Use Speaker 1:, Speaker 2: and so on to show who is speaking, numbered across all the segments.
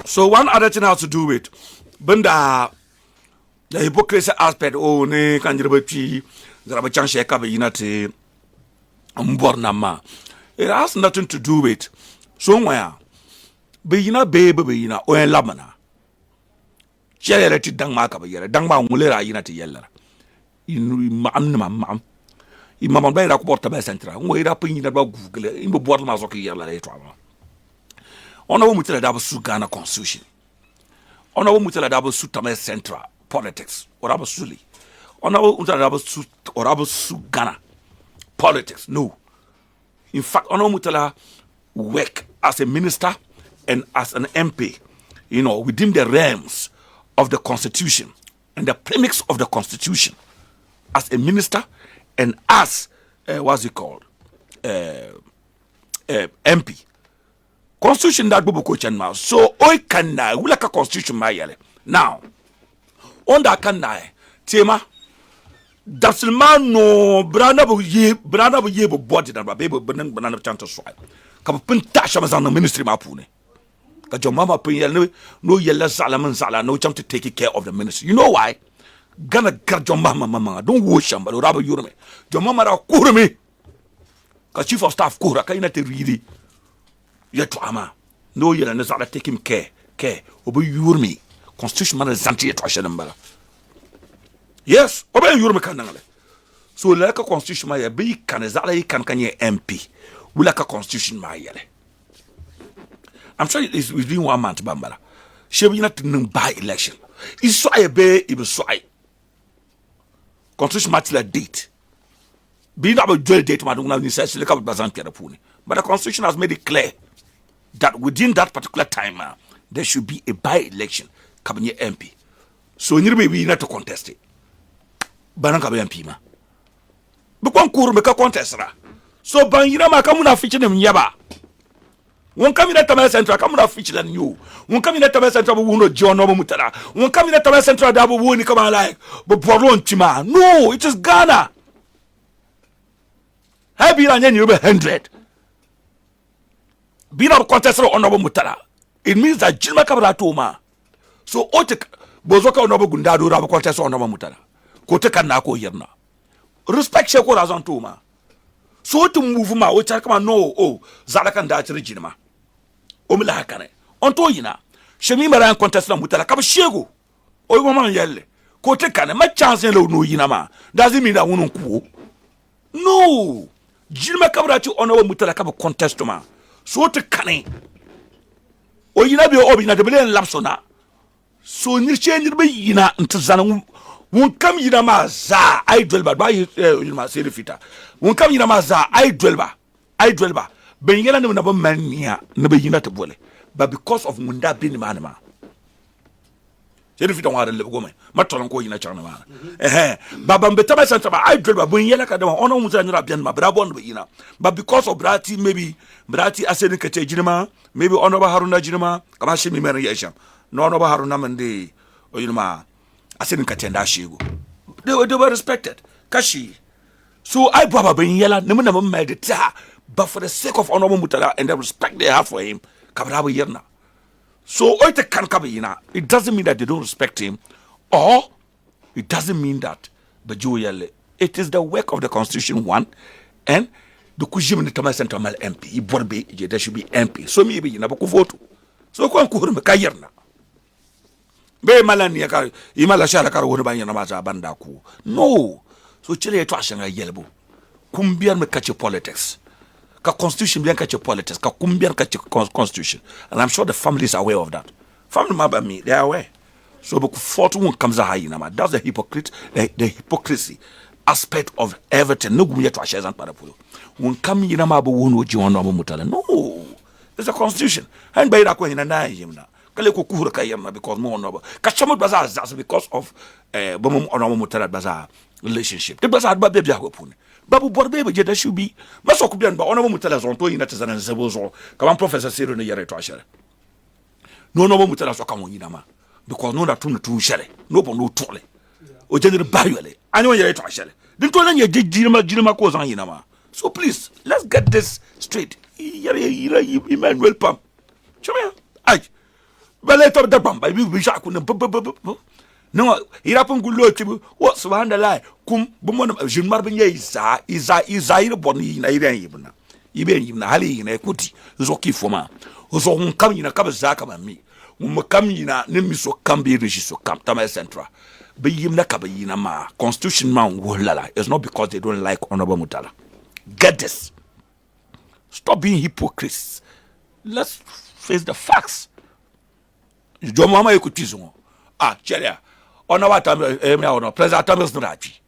Speaker 1: So one other thing has to do with benda the hypocrisy aspect. Oh, ne kanjirabati zarabachan sheka be yinate mbornama. It has nothing to do with somewhere. Be yina baby be yina o en lamana. Chere ti dang ma ka be yere dang ma ngulera yinate yella. Inu mam. Imam ba ira ko porta ba central. Ngo ira pin na ba google imbo bor ma zo ki yella le to. On a mutela double suit Ghana constitution. On a mutela double suit Tamil Central politics or double suli. On a mutela double suit or double suit Ghana politics. No. In fact, on a mutela work as a minister and as an MP, you know, within the realms of the constitution and the premise of the constitution as a minister and as what's it called? MP. Constitution that bobo ko chenma. So oi kanna wula ka constitution ma yele. Now, on that kanna tema dasilma no brana bo ye bo body na ba be bo banana chanta swai. Ka pin tasha mazan na ministry ma pune. Ka jo mama pin yele no yele zala no cham to take care of the ministry. You know why? Gana garjo mama don't wash am but rabo yurme. Jo mama ra kurme. Ka chief of staff kura ka ina te really yet ama no yela na zala take him care obe yurmi constitution man zanti yet washe nambala yes obe yurmi kan ngale so la ka constitution ma ya be kan zala yi kan kanye MP wula ka constitution ma yele I'm sure it's within 1 month bambala shebi na tin by election is so ay be ibe so ay constitution ma tila date be na ba dual date ma dungna ni say le ka bazan pierre puni but the constitution has made it clear that within that particular time, there should be a by-election cabinet MP. So you be not to contest it. Banana MP ma. Because kuru meka contest ra. So bangira ma kamuna feature them yaba. One cabinet Tamil Central kamuna feature than you. One cabinet Tamil Central bu no John no mutara. One cabinet Tamil Central da bu ni kama like but boron chima. No, it is Ghana. Have you done you be 100? Being a contestant honorable mutara, it means that Jilma Kabra Toma. So Otek Bozoka honorable Gundadu Rabo contest honorable mutara. Koteka Nako Yerna. Respect Sheko Razan Toma. So to move ma, Ochakama no, Zalakan Dach Regina. Omila Hakane. Ontoyina. Shemi Maran contestant mutara Kabashego. O woman yelle. Kotekane, my chance no yinama. Doesn't mean that one cool. No. Jilma Kabra to honorable mutara Kabo contest to ma. So to canning. O yina be obi na de bele lapsona. So ni change be yina ntizana won kam yina ma za I dwell ba yima serifita. Won kam yina ma za I dwell ba. Ben yela ne na ba mania na be yina to bole. But because of munda bin manama. Serifita wa de go me. Matolon ko yina chana ma. Baba mbetama santa ba I dwell ba ben yela ka de ono muza nyira bian ma bra bon be yina. But because of brati maybe Brati aseni kete jinima, maybe Honorable Haruna jinima, kama shimi meri yesham. No Honorable Haruna mende, or yinima, aseni kete nda shigo. They were respected. Kashi. So I baba ben yela, nemuna medita, but for the sake of Honorable Mutala and the respect they have for him, kabrabu yerna. So oite kan kabina. It doesn't mean that they don't respect him, or it doesn't mean that Bajuele. It is the work of the Constitution one, and the kujim ni Tamil Central MP, Iborbe, there should be MP. So maybe you never vote. So kwa kuhuru mekayerna. Be malani ya imala shara karo wona banya na maza banda ku. No. So chile yetu ashanga yelbo. Kumbian me catch politics. Ka constitution bien catch politics. Ka kumbian catch constitution. And I'm sure the families are aware of that. Family member me, they are aware. So boku 41 comes a high nama. That's the hypocrisy aspect of everything. No gumye to ashazan parapulo. Won come yina ma bo won oji won no mutala. No. It's a constitution. And by that ko hina na yimna. Kale ko kuhura kayema because mo no. Ka chamo baza that's because of bomo ono mutala baza relationship. The baza ba be bia ko pune. Babu borbe be there should be. Maso ko bian ba ono mutala zonto yina tezana zebozo. Kama prof.seidu no yere to ashere. No mutala so kamo yina ma. Because no that tun share. No bon no tole. o general bayole anyo yere to ashele din to nan ye jirima ko zan yina ma. So please let's get this straight. Emmanuel Pam chuma ai bale to da bamba bi shaku ne no ira pun gulo tibu wo subhanallah kum bu mon jeune mar bin ye isa ira bonni na ira yibna ibe yibna hali yina kuti zo ki foma zo hun kam yina ka za ka mi mu kam yina ne mi so kam bi reji so kam tama central be yimna ka be yina ma constitution man wolala. It's not because they don't like Honorable Mutala. Get this. Stop being hypocrites. Let's face the facts. Jo mama ekutizo. Cheria. On our time, President Thomas Nrachi.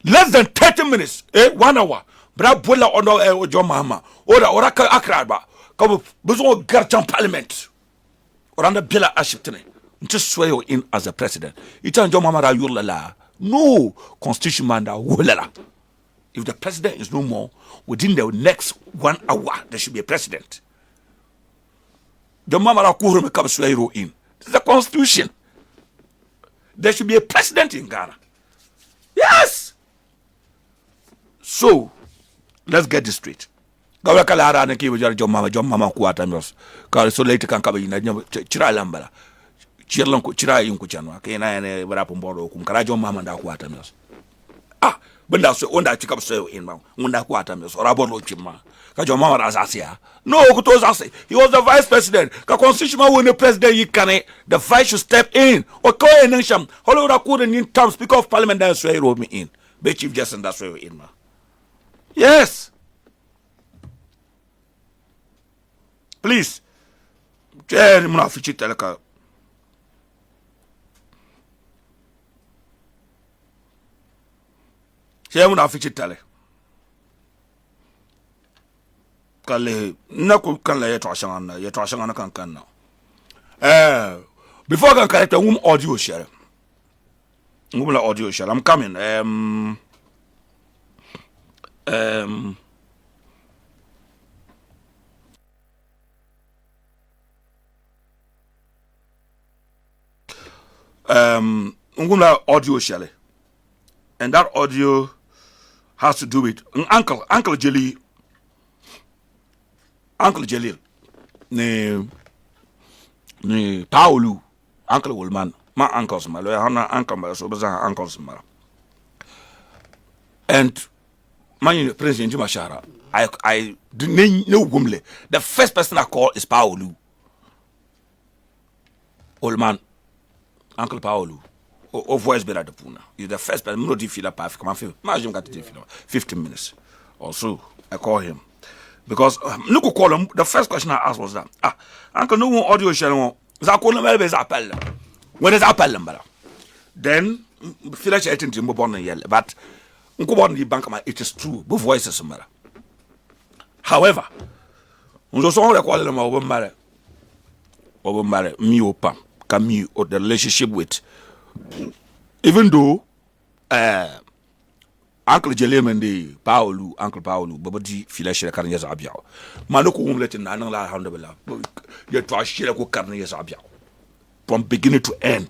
Speaker 1: Less than 30 minutes, 1 hour. Bra bola ono jo mama. Ora akraba. Comme besoin garchan parliament. Oranda bila ashiptene. Just swear in as a president. Itan jo mama ra yulala. No constitution manda wolala. If the president is no more, within the next 1 hour, there should be a president. The mama ra kuhuru me kam swear in. This is the constitution. There should be a president in Ghana. Yes. So, let's get this straight. Gawa kala harana ki wajara jom mama kuata mios. Ka so later kan kabe ina chira lambala. Chirlon ko chira yin ku chanwa. Ke na ne bara pomboro kum kala jom mama nda kuata mios. Benda so onda chika so in ma. Unda kuata mios. Ora borlo chimma. Ka jom mama razasia. No, kuto zase. He was the vice president. Ka constitution when the president yikane, the vice should step in. Or ko enensham. Holo ora ku in terms speaker of parliament that swear wrote me in. Be chief justice that swear in ma. Yes. Please. Je muna fichi teleka. Je muna fichi tele. Kale nako kala ye twashanga kan na. Before I can correct audio share. La audio share. I'm coming. La audio share. And that audio has to do with Uncle Jelly. Uncle Jalil, ne Paulu, Uncle Woolman, my uncles, my Loya Haruna uncle, my so bizarre uncles, and my President Jumashara, I didn't know Gumle. The first person I call is Paulu. Old man, Uncle Paulu, or voice better the Puna. He's the first person, no defeat up, come on, imagine got to defeat 15 minutes or so. I call him. Because look who call him. The first question I asked was that Uncle no one audio channel. I call him is appel. When is appel then feel like I think him born in yellow. But Uncle born the bank it is true. Both voices matter. However, we also call him over marry me opa Camille or the relationship with even though Uncle Jelem and the Uncle Paulu, Babadi, Filash, Carnias Abiao. Manuku let in Anala Handabella. You try Shirako Carnias Abiao. From beginning to end.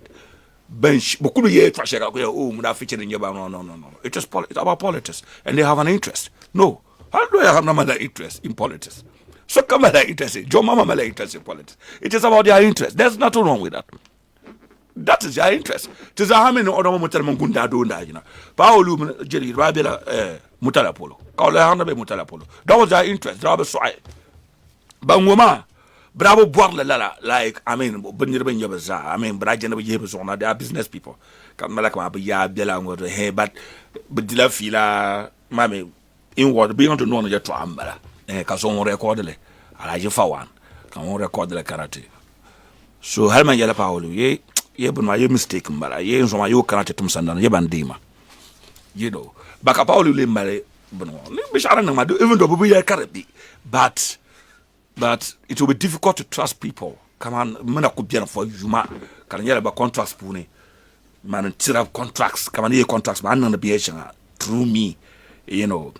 Speaker 1: Bench, Bokudu ye trash, oh, featured in your no. It's about politics. And they have an interest. No. How do I have no other interest in politics? So come at interest. John Mama interest in politics. It is about their interest. There's nothing wrong with that. That is their interest. It is a hammer or no Mutala do that. Paolo Jelly Rabila Mutala Polo. Kaula Mutala Polo. That was their interest. Bravo Swai. Bangoma. Bravo Borla like Benjamin Yabaza. Brajan Yabazona, they are business people. Kamalaka Bella with the hair, but Dilla Fila, Mammy, in what being to know your trambala. Cason recorded. I like you for one. Can record the karate. So Helman Yella Paolo, ye but my mistake, but I ain't so my you karate to Sandan, Yabandima. You know, Baka Paolo Limare, even though we are karate, but it will be difficult to trust people. Come on, man, I could be for you, man. Can you about contracts, Pune? Man, tear up contracts. Come on, here contracts, man, on the BH through me, you know.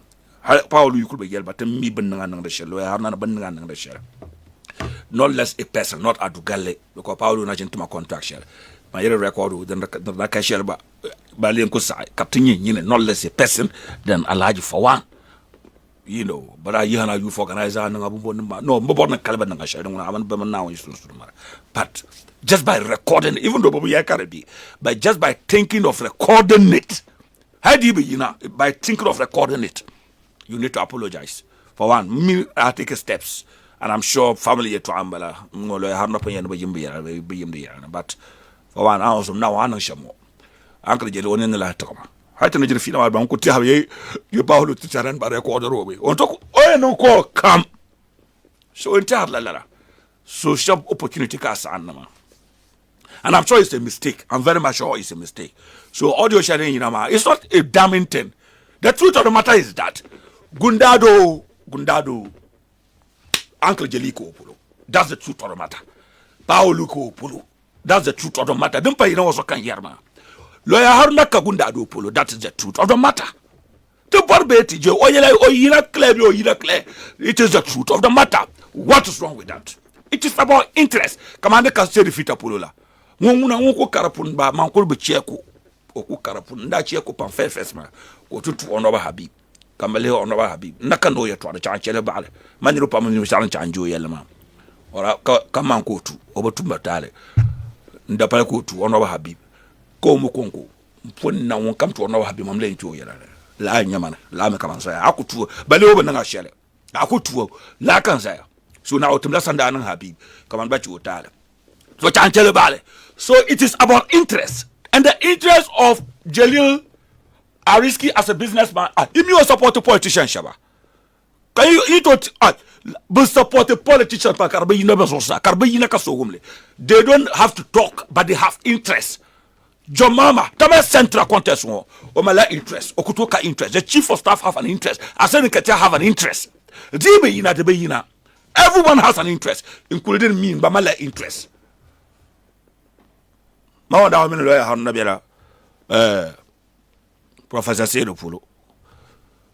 Speaker 1: Paolo, you could be yelled, but me, Benanga, the shell, I have not abandoned the shell. Not less a person, not a Dugale, because Paolo Najin to my contract shell. My record, then the shell, but Balian Kosai, Captain Yin, not less a person than a large for one. You know, but I hear you for organizer no more than Caliban I don't want to now but just by recording, even though we are be, but just by thinking of recording it, how do you know by thinking of recording it, you need to apologize. For one, me I take steps, and I'm sure family to Ambala, Loya Haruna, but for one, I also now I know some more. Uncle Jelly in the Latoma. I tell you, feel about Uncle Tia, you bow to Charan by a quarter away. On talk, oh, no call, come. So entire Lara. So some opportunity cast anama. And I'm sure it's a mistake. I'm very much sure it's a mistake. So audio sharing in Ama, it's not a damning thing. The truth of the matter is that Gundado, Uncle Jeliko Polo. That's the truth of the matter. Paoluko Polo. That's the truth of the matter. Don't pay you know what can hear, man. Loya Haruna Kagundado Polo, that is the truth of the matter. The barbeti, it is the truth of the matter. What is wrong with that? It is about interest. Commander can say the fita Polola. Muna won't carapun by Manco Becheco, or carapun, that checo pan first man, or to Onova Habib. Kamale Onova Habib. Nakanoya to the Chanchella Bale. Manirupamu challenge and Joe Yelman. Or Kamanko to, over to Matale. Ndapalako to Onova Habib. Komo Kongo. When now one come to Onova Habib, I'm laying to Yella. La Yaman, La Macamansa, I could to Baloba Nanga Shell. I could to La Kansa. So now to Lassandan Habib, come on back to Otala. So Chanchella Bale. So it is about interest. And the interest of Jalil Ariski as a businessman. If you support a politician, Shaba. Can you but support a politician? They don't have to talk, but they have interest. Jomama, Tama Central contest one, Omala interest, Okutoka interest. The chief of staff have an interest. Asenikete have an interest. Everyone has an interest, including me, Bamala interest. Now that I'm in Loya Haruna, prof.seidu Polo.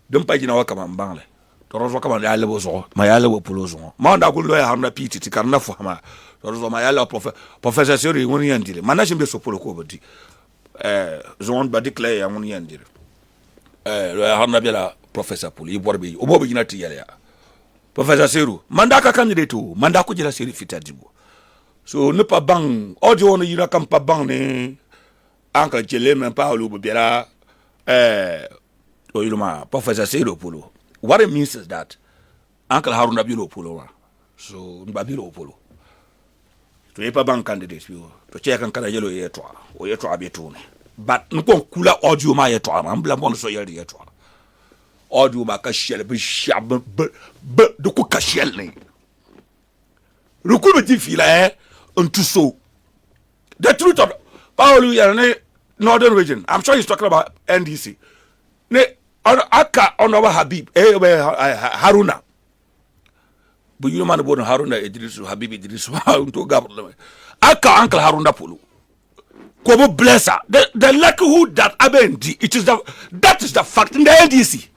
Speaker 1: Don't pay in our command bangle. Torozo come on the level, my level Polozo. Manda good Loya Haruna Piti, Tikarna for Hama. Torozo my yellow Professor one year deal. Managing the Sopolo Covity. Zone by declare one year deal. Loya Haruna Bella, Professor Poli, Borby, Obobi Nati. Professor Seidu, Mandaka candidate to Mandako Jela Seri Fitadibu. So, ne pas bang, audio on ira comme pas bang ne, Uncle Jelem and Paolo Bubera, Professor Seidu Polo. What it means is that Uncle Haruna Bilo Polo, so Babilo Polo. To a bank candidate, to check and Canadian Yetwa, or Yetwa Betone. But no cooler audio my Yetwa, and Blamon so Yetwa. Audio Maka Shell, be sharp, but the cook shell name. Rukubi fila unto so. The truth of Paolo Northern region. I'm sure he's talking about NDC. Ne Aka Onova Habib, Haruna. But you man born Haruna Idrisu Habib Idrisu to government. Aka Uncle Haruna Pulu. Kobo blesser. The likelihood that Abendi, that is the fact in the NDC.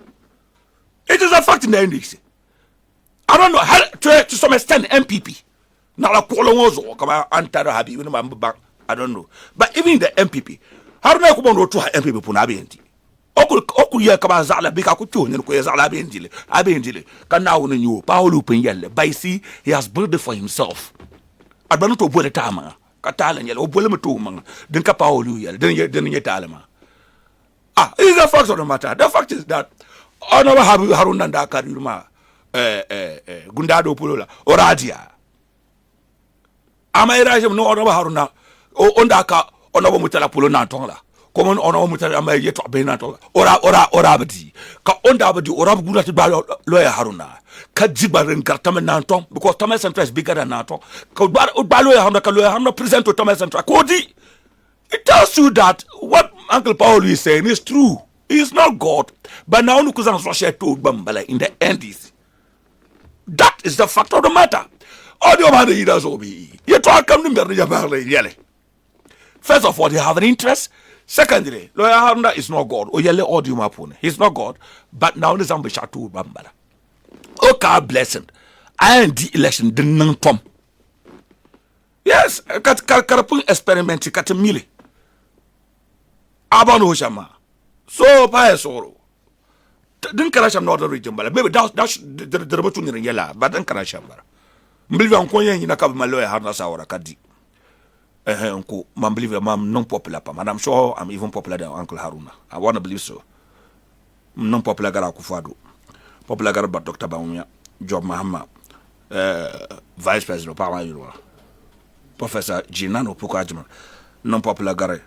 Speaker 1: It is a fact in the NDC. I don't know how to some extent MPP. Now la kolongozo kama antara habi wina mamba I don't know. But even the MPP, haruna ko bondo to MPP puna abendi. Oku ya kama zala bika ko to ne ko zala abendile. Kana wona nyu Paolo Penyele. But see, he has built it for himself. Adbanu to bole tama. Katala nyele obole meto man. Den ka Paolo yele. Den yetale ma. It's the fact of the matter. The fact is that Onova Haruna nda kariruma Gundado Pulola Oradia. Ama iraje no Onova Haruna ondaka Onova Mutala Pulo Nantonga. Common Onova Mutala ama yeto Benantonga. Ora abdi. Ka onda abdi ora gula to Loya Haruna. Ka jibarin kartame Nanton because Thomas Central is bigger than Nanton. Ka Loya Haruna present to Thomas Central. Kodi. It tells you that what Uncle Paul is saying is true. He is not God. But now Nukuzan Russia told Bambala in the end is. That is the fact of the matter. All the other leaders will be. First of all, they have an interest. Secondly, Loya Haruna is not God. He's not God. But now the Zambia told Bambala. Okay, blessing. And the election didn't come. Yes, Karapun experiment, Katamili. abano shama so pa soro din kana sham northern region bala maybe that's the remote ni yela but din kana sham bara mbilive an konyen ni nakab ma Loya Haruna sawara kadi unko man believe I'm non popular pa and I'm sure I'm even popular than Uncle Haruna. I want to believe so. Non popular gara kufado popular gara but Dr. Baumia Job Mahama Vice President Power Yurwa Professor Jinano Pukajman non popular gara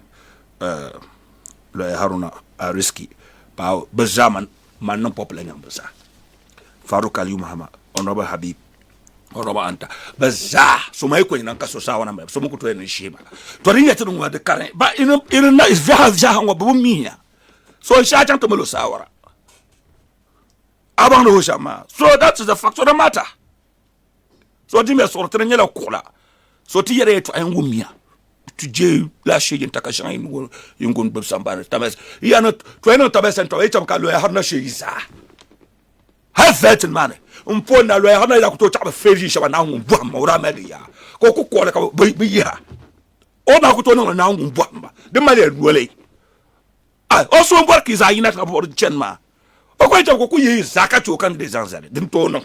Speaker 1: Loya Haruna risky pa bezaman man non popular nyambasa Farouk Ali Mahama Honorable Habib Honorable Anta baza so mai ko nan kaso sawana mai so muku to ene sheba to rinya tinu wa de karen ba ina na is via wa bu miya so sha chan to melo sawara abang no shama so that is the fact of the matter so di me so tene nyela kola so ti yere to ayen wumia to je la shege ntaka shan yingon be sambare tabes ya no to ene tabes ento e cham ka Loya Haruna sheiza have that in money na Loya Haruna ila kuto chaba feji shaba na ngumbu ma ura mede ya ko ku ko ka bi ya o na kuto na ngumbu ma de male ruole o so mbo ki za yina ka bo chenma o ko jam ko ku yi zakati o kan de zanzale dim to no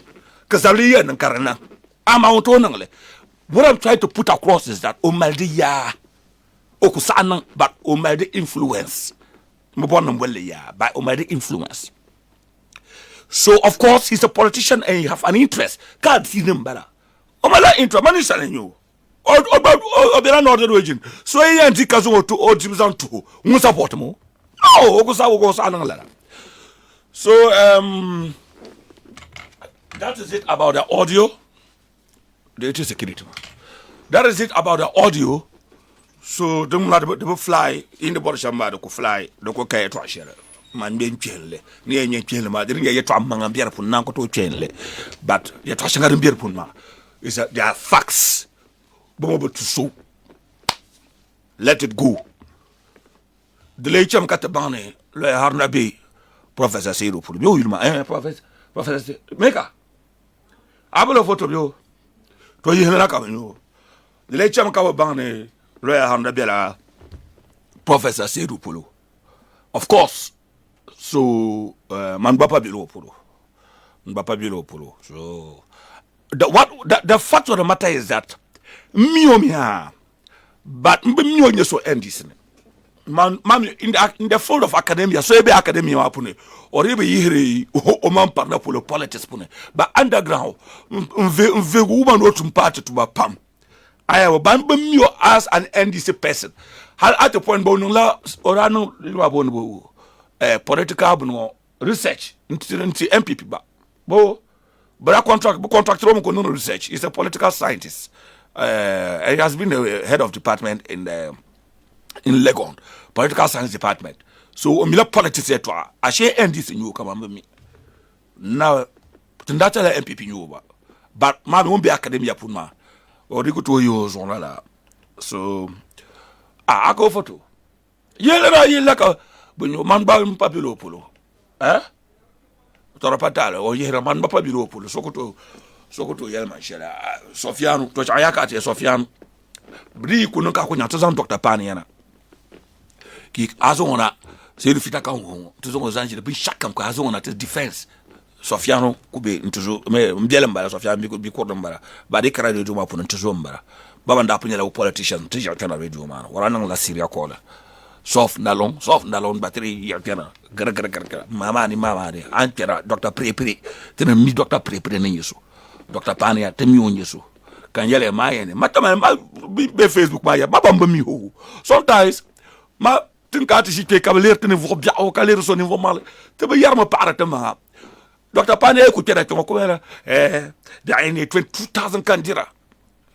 Speaker 1: ka zali ya nan karana ama on to no le what I'm trying to put across is that o malde ya o ku sanan but o malde influence mo bon no wele ya by o malde influence. So of course he's a politician and he have an interest. God see him better. Omala interest man is telling you. Or be another region. So he and Zikazo to or Jimzan to who support mo. No, go sa. So that is it about the audio. Data security. That is it about the audio. So the fly in the body shamba the fly the ko kay to share. Man ben chenle ni enye chenle ma dir ye to amanga bier pun nan ko to chenle but ye to shanga bier pun ma is that there are facts bomo to so let it go the lecham katabane Loya Haruna be prof.seidu pour yo yulma professor meka abolo photo yo to ye na ka yo the lecham ka bane Loya Haruna be la prof.seidu pour of course. So man bapa bilo polo. So the fact of the matter is that miomia but mionye so end this man in the field of academia so ebe academia apune or ebe yire o man partner polo politics pune but underground mve woman otum party to pam I have ban mio as an NDC person at the point bonula orano liwa political research into MPP but a contract no research is a political scientist. He has been the head of department in Legon political science department. So mila politics etwa I share NDC new come me now tindata la MPP new but man won't be academia punma or you go to your zone. So I go for two yela bunyo man ba mpapilo polo tora patala o yera man mpapilo polo sokoto yelma shela Sofianu to ayaka te Sofianu bri kuno ka kunya to zan Dr. Pani yana ki azona se rufita ka ngo to zo zanji de bi shakam ko azona te defense Sofianu kube ntuzo me mbiele mbala Sofianu bi ko mbala ba de kara de juma puno ntuzo mbala baba nda punya la politician tija kana radio man wala nang la Syria kola soft nalong battery yakena gara mama ni antera Dr. Prepre tena mi Dr. Prepre ne yeso Dr. Pania temi on yeso kan yele mayene matama be Facebook ma ya baba mba mi ho sometimes ma tinka ti cité cavalier tene vo bia o caler so ni vo mal te be yarma parata ma Dr. Pania ko tera to ko era da ene 2000 kandira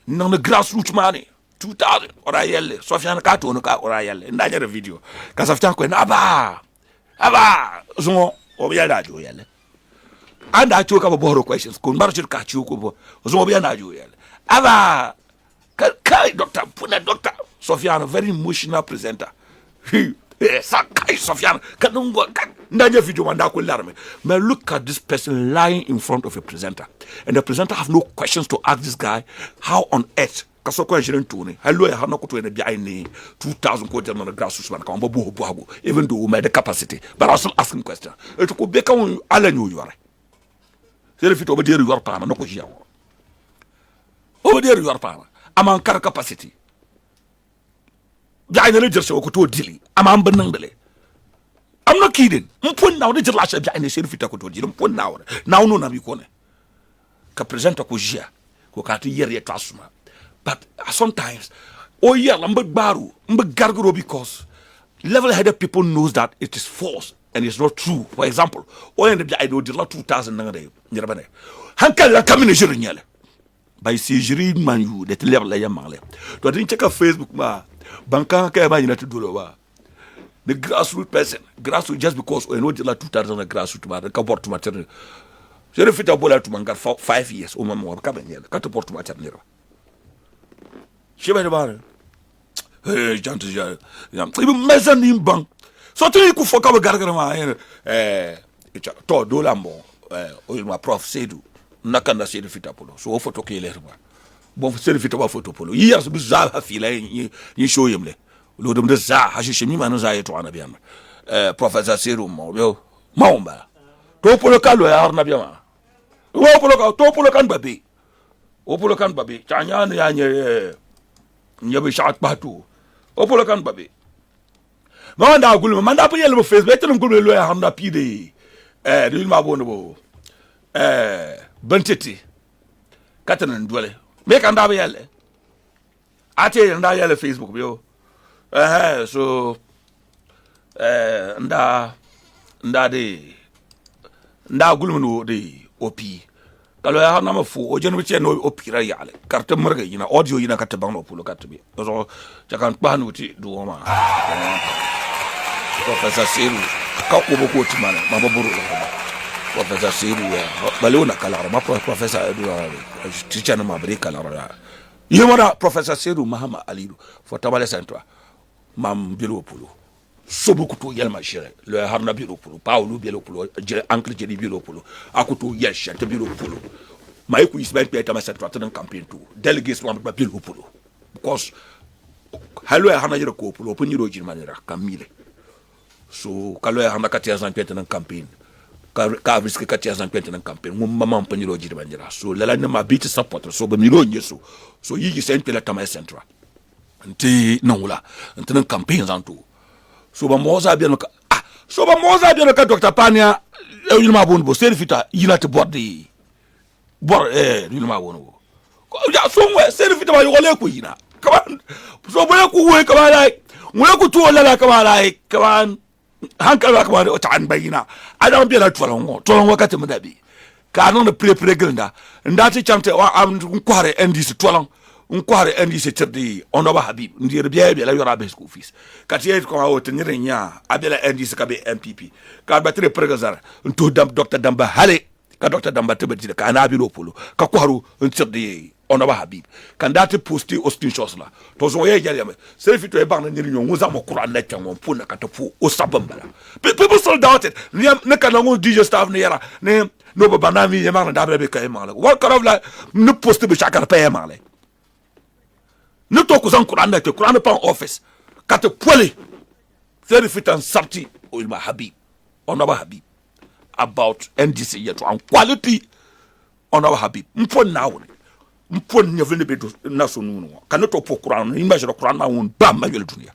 Speaker 1: non the grassroots money 2000 ora yelle Sofiane ka to no ka ora yelle ndanya video ka Sofiane ko na aba zo o biya da jo yelle anda cho ka bo questions ko mbar ka chi ko bo zo biya na jo yelle aba kai doctor puna doctor Sofiane very emotional presenter Sakai Sofiane kanungo ndanya video manda ko larme but look at this person lying in front of a presenter and the presenter have no questions to ask this guy how on earth kaso ko jiren tuni hallo ya hana ko to ne bi ay ni 2000 ko terno grassroots man kan bo even though we made the capacity but I was asking question et ko be kan ala nyu yore c'est le fit o be der yor pa na ko jiya o be der yor pa aman kar capacity bi ay ne le jerse ko to dili aman benang dele I'm not kidding mpon now de jela sha bi ay ne c'est le fit ko to dili mpon now no na bi ko ne ka presenta ko jiya ko ka to yer ye trasuma. But sometimes, oh yeah, I'm gargaro because level-headed people knows that it is false and it's not true. For example, oh yeah, I do the lot 2000 nangade. Hankal la kamine jiri nyale. By si jiri man you that level la yamale. To didn't check Facebook ma banka ka ba yina to do wa. The grassroots person, grassroots just because we know the lot 2000 grassroots ma ka portu material. Je refite a bola to mangar 5 years o mama ka ben yele ka to portu material. Shebe bare jantu ja ibu mezanin bank so to ku foka ba gargara ma to do lambo o ma prof.seidu nakanda seidu fitapolo so o photo ke lerba bon seidu fitapolo photo polo years bi za ha fila yi show yemle lo dum de za ha shi mi manu za yeto anabiam professor seidu mo yo maomba to polo ka Loya Haruna biama o polo ka to polo kan babe o polo kan babe chanya ne ya nye nyabe shat batu o polo kan babe manda gulma manda po yele mo Facebook etelum gulma Loya Haruna pide de ma bono bo banteti katanan dole me kan da yele ate nda yele Facebook bio so nda gulma no de opi Loya Haruna ma fu o jenu che no opira yale carte marga yina audio yina katta bangno pulo katta bi so jakan panu ti do ma professor Seidu ka ko boko ti mana ma baburu professor Seidu ya balona kala ma professor Edu teacher ma bari kala yimara professor Seidu Mahama Alidu fo tabale sentwa mam bilo pulo sobu kuto yelma shere Loya Haruna biro pulo Paulo biro pulo uncle jeri biro pulo akuto yesha te biro pulo mai ku ismail pe tama set watan campaign to delegates wa biro pulo because Loya Haruna jero ko pulo pun yiro jirmanira kamile so Loya Haruna katia zan pe tan campaign ka risk katia zan pe tan campaign mum mama pun yiro jirmanira so lala na ma bit support so be miro nyeso so yi sent pe la tama central nti nongula ntan campaign zan to so ba moza bien ka Dr. Pania e ma bonbo serfita yina te bordi bor ma bonbo ko ja so we serfita ba yole ko yina kaman so ba ko we kaman like we ko to la kaman like kaman hankal ba kaman o tan bayina adam bi la tolon wakati madabi ka non pre-grinda ndati chamte wa am kware ndisi tolon nkware endi se tirdi onoba habib ndire biya la yora be school fees katiye ko o tenire nya abela endi se ka be MPP ka batire pregazar nto dam Dr. Damba hale ka Dr. Damba tebeti ka na bi lopolo ka kwaru ntirdi onoba habib kan dati posti o screenshots la to so ye yale selfie to e bang na nyiri nyon uza mo Quran na tango pona ka to fu o sabamba people sold out it ne ka no DJ staff ne yara ne no ba banami ye mang na dabre be ka e mang what kind of like ne posti be chakar pa e mang le ne to ko zan Quran da ke Quran pa office ka te pole very fit and sabti o ma habib onoba habib about NDC yet and quality onoba habib mpon now mpon nyevle be do na so nu ka ne to po Quran image do Quran ma won ba ma yele dunia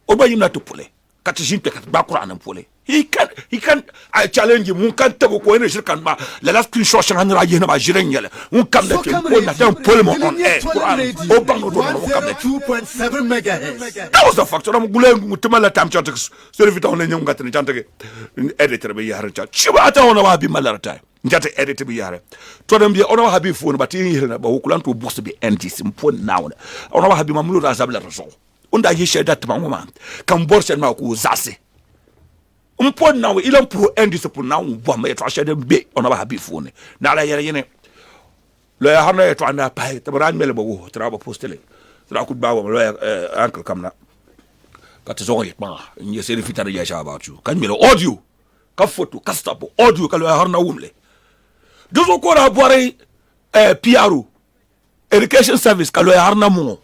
Speaker 1: o ba yim na to pole ka te jinte ka ba Quran pole he can I challenge him kan te ko ene shirkan ma la last screenshot shan ra yena ba jiren yele kan da ke ko na dan pole mo on Quran o ba no do no ka
Speaker 2: 2.7 megahertz
Speaker 1: that was the factor am gule mutuma la tam chantex so vita on nyum gatene chantege editor be yare cha chiba ata ona wa bi malara time njate editor be yare to dem bi ona wa bi phone ba tin yire na ba wukulan to boost be NTC mpon now ona wa bi mamulu razabla raso onda ye share that ma ngoma kan borse ma ko zase mpon now ilan pro NDC pour now bo ma eto ashede be ona ba habi phone na la yere yene Loya Haruna eto ana pa tabran mele bo tra ba postele tra ku ba wo Loya uncle kamna ka te zonga yetma nye seri fitare ya sha about you kan mele audio ka photo ka stop audio ka Loya Haruna wumle dozo ko ra boare PRO education service ka Loya Haruna mo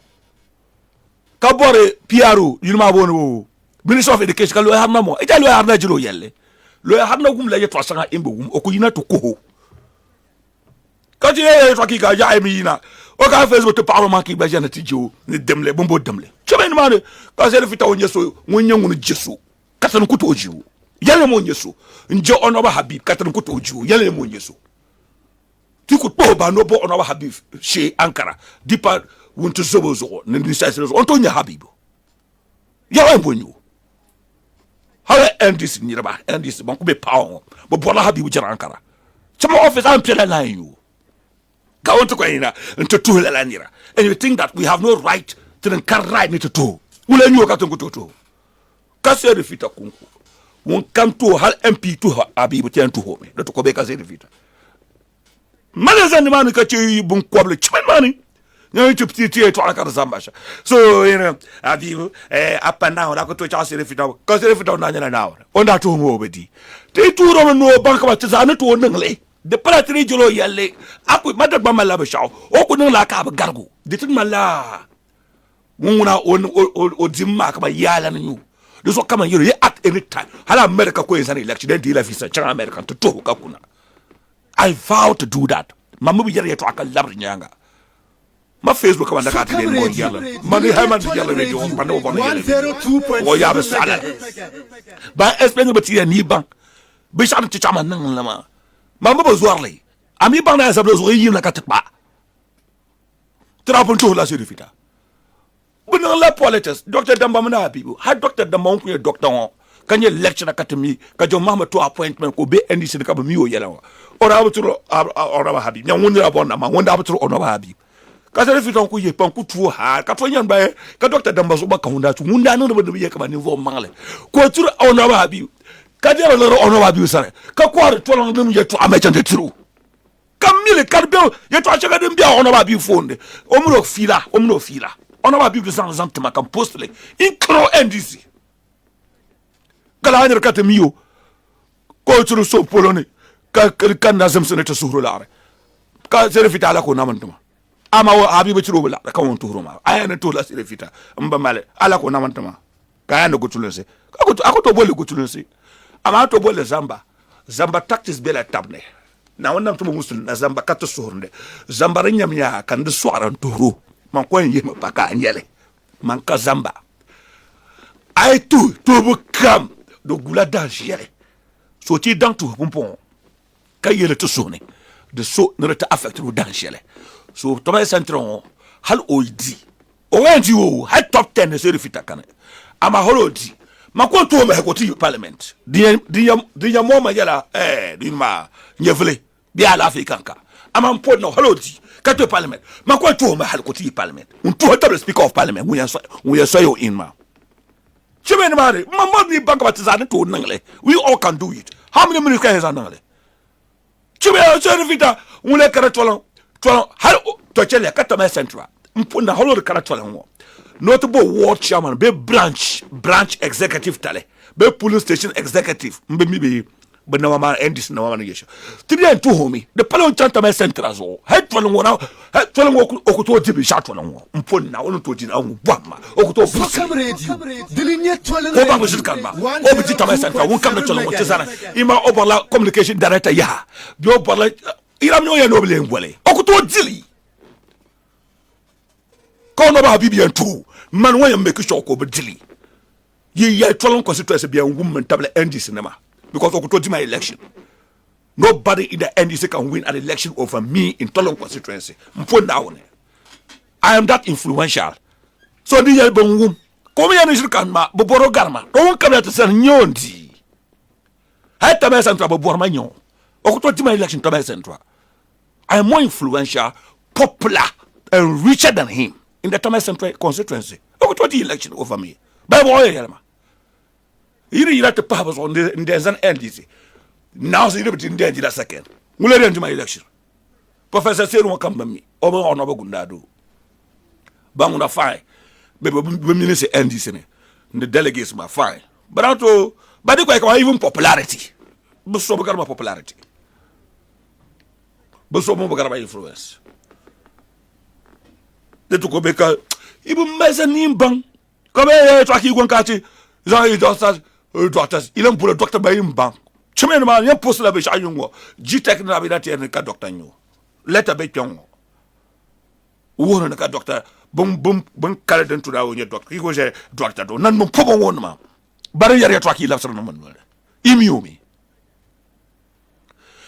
Speaker 1: ka bore PRO yinma bono Minister of Education ka Loya Haruna mo ita Loya Haruna jilo yelle Loya Haruna gum la yeto asanga imbo gum okuyina to koho ka ti e to kika ya emina o ka Facebook to parlement ki ba jana ti jo ni demle bombo demle chebe ma ne ka se fita onye so wonye ngunu jesu katan kuto ojiwo yelle mo nyeso nje onoba Habib katan kuto ojiwo yelle mo nyeso ti ko to ba no bo onoba Habib she Ankara dipa wonto zobo zo ne ni sa on to nya Habib ya mbonyo how end this niraba end this bon ko be pawo bo bola Habib jara Ankara chama office am pela line you ka wonto ko ina nto to la nira and you think that we have no right to the car right ni to wala nyu ka tonko to ka se refita kunku won kam to hal MP to Habib ten to home do ko be ka se refita malazan man ka ci bun koble chman mani nyo ci petit to ala ka zambasha so Habib up and down la ko to cha se refita ka se refita na nyana na on da to mo obedi te to ro no bank ba tsana to nangle de palatri jolo yalle aku madar ba mala ba shaw o ko nan la ka ba gargo de tin mala nguna o dimma ka ba yala nyu do so kama yoro at any time hala America ko insane election den di la visa cha America to ka kuna I vow to do that mamu bi yare to aka labri nyanga ma Facebook ka ndaka ti den mo yalla man ha man yalla radio on pande o bon o ya ba sala ba explain ba ti ni bank bi sa ti chama nan la ma mamu ba zuarle ami bank na sa blo zo yi na ka tpa trapon to la serifita bunan la politics Dr. Damba mana Habibu ha Dr. Damba on kuye doctor on kanye lecture akatemi ka jo mahma to appointment ko be NDC ka ba mi o yela ora abuturo ora ba Habib nya wonira bona ma wonda abuturo ona ba Habib ka se fiton ko ye pan ku tuo ha ka to nyan ba ka Dr. Damba so ba ka wonda tu wonda no ba ye ka ba niveau mangle ko turu ona ba Habib ka de lo ona ba Habib sare ka ko ar to lan dum ye to amechante turu kamile karbe ye to achaga dem bia ona ba Habib fonde omro fila on va vivre sans exemple comme poste incro NDC kala hanir katamiyo ko turu so polone ka kan nazam senata suhru laare ka serefita ala ko namantuma ama Habib turu bala ka won turu ma ayana to la serefita mba male ala ko namantuma ka yana go tulunse ako to bolle go tulunse ama to bolle zamba tactics bela tabne na wannan to musul na zamba kato suhrunde zamba rinyam ya kan de soaran turu man ko yema paka anyele man ka zamba ay tu bu kam do gula dangereux so ti dans tout pompon ka yele to sone de so ne ta affecte le dangereux so to ba centron hal oidi o wenji o high top 10 se refita kan ama holodi man ko to me ko ti parliament di mo ma yala di ma nyevle bi ala afrikanka ama mpo no holodi kato parliament ma ko to ma hal ko ti parliament un to the speaker of parliament we so you in ma chimene mare mama ni bank batizane to nangle we all can do it how many minutes can you nangle chimene servita un le karatolon hal to chele katama central mpo na holo karatolon wo notable ward chairman be branch executive tale be police station executive mbe mi be but na mama endis na mama ngesho tibia ntu homi the palon chanta me central zo head tolon wona head tolon okuto dibi sha tolon wo mpon na wono to dina angu bwama okuto
Speaker 2: deligne tolon
Speaker 1: ko ba mo sit kalma o bi tama central won kam na tolon wo tsana ima obola communication director ya bi obola iram no ye no bele ngwele okuto dili ko no ba bibi ntu man wo ye make sure ko be dili ye tolon constituency bi an woman table endis na because of my election. Nobody in the NDC can win an election over me in Tolong constituency. I am that influential. So the year bongum. Come here and can ma boboro garma. Don't come here to say nyondi. I tell my central boboro manyo. Okuto my election to my central. I am more influential, popular, and richer than him in the Thomas Central constituency. Okuto the election over me. By boy, you have to purpose on the NDC. Now, so you have to in second. We'll let my election. Professor Seidu will come by me. Over on over Gundadu. Banguna fine. But minister NDC. The delegates are fine. But I told, but they even popularity. But so because of popularity. But so more influence. de to ko be ka ibu mezzanine bang ko be to aki gon kati za i doctors il en pour le docteur bayim bang chemin ma yan poste la be sha yungo jitek na be dati en ka docteur nyo leta be pyongo wona na ka docteur bum kala den to da woni docteur ko je docteur do nan mo pobo won ma bare yare to aki la sar no man imiumi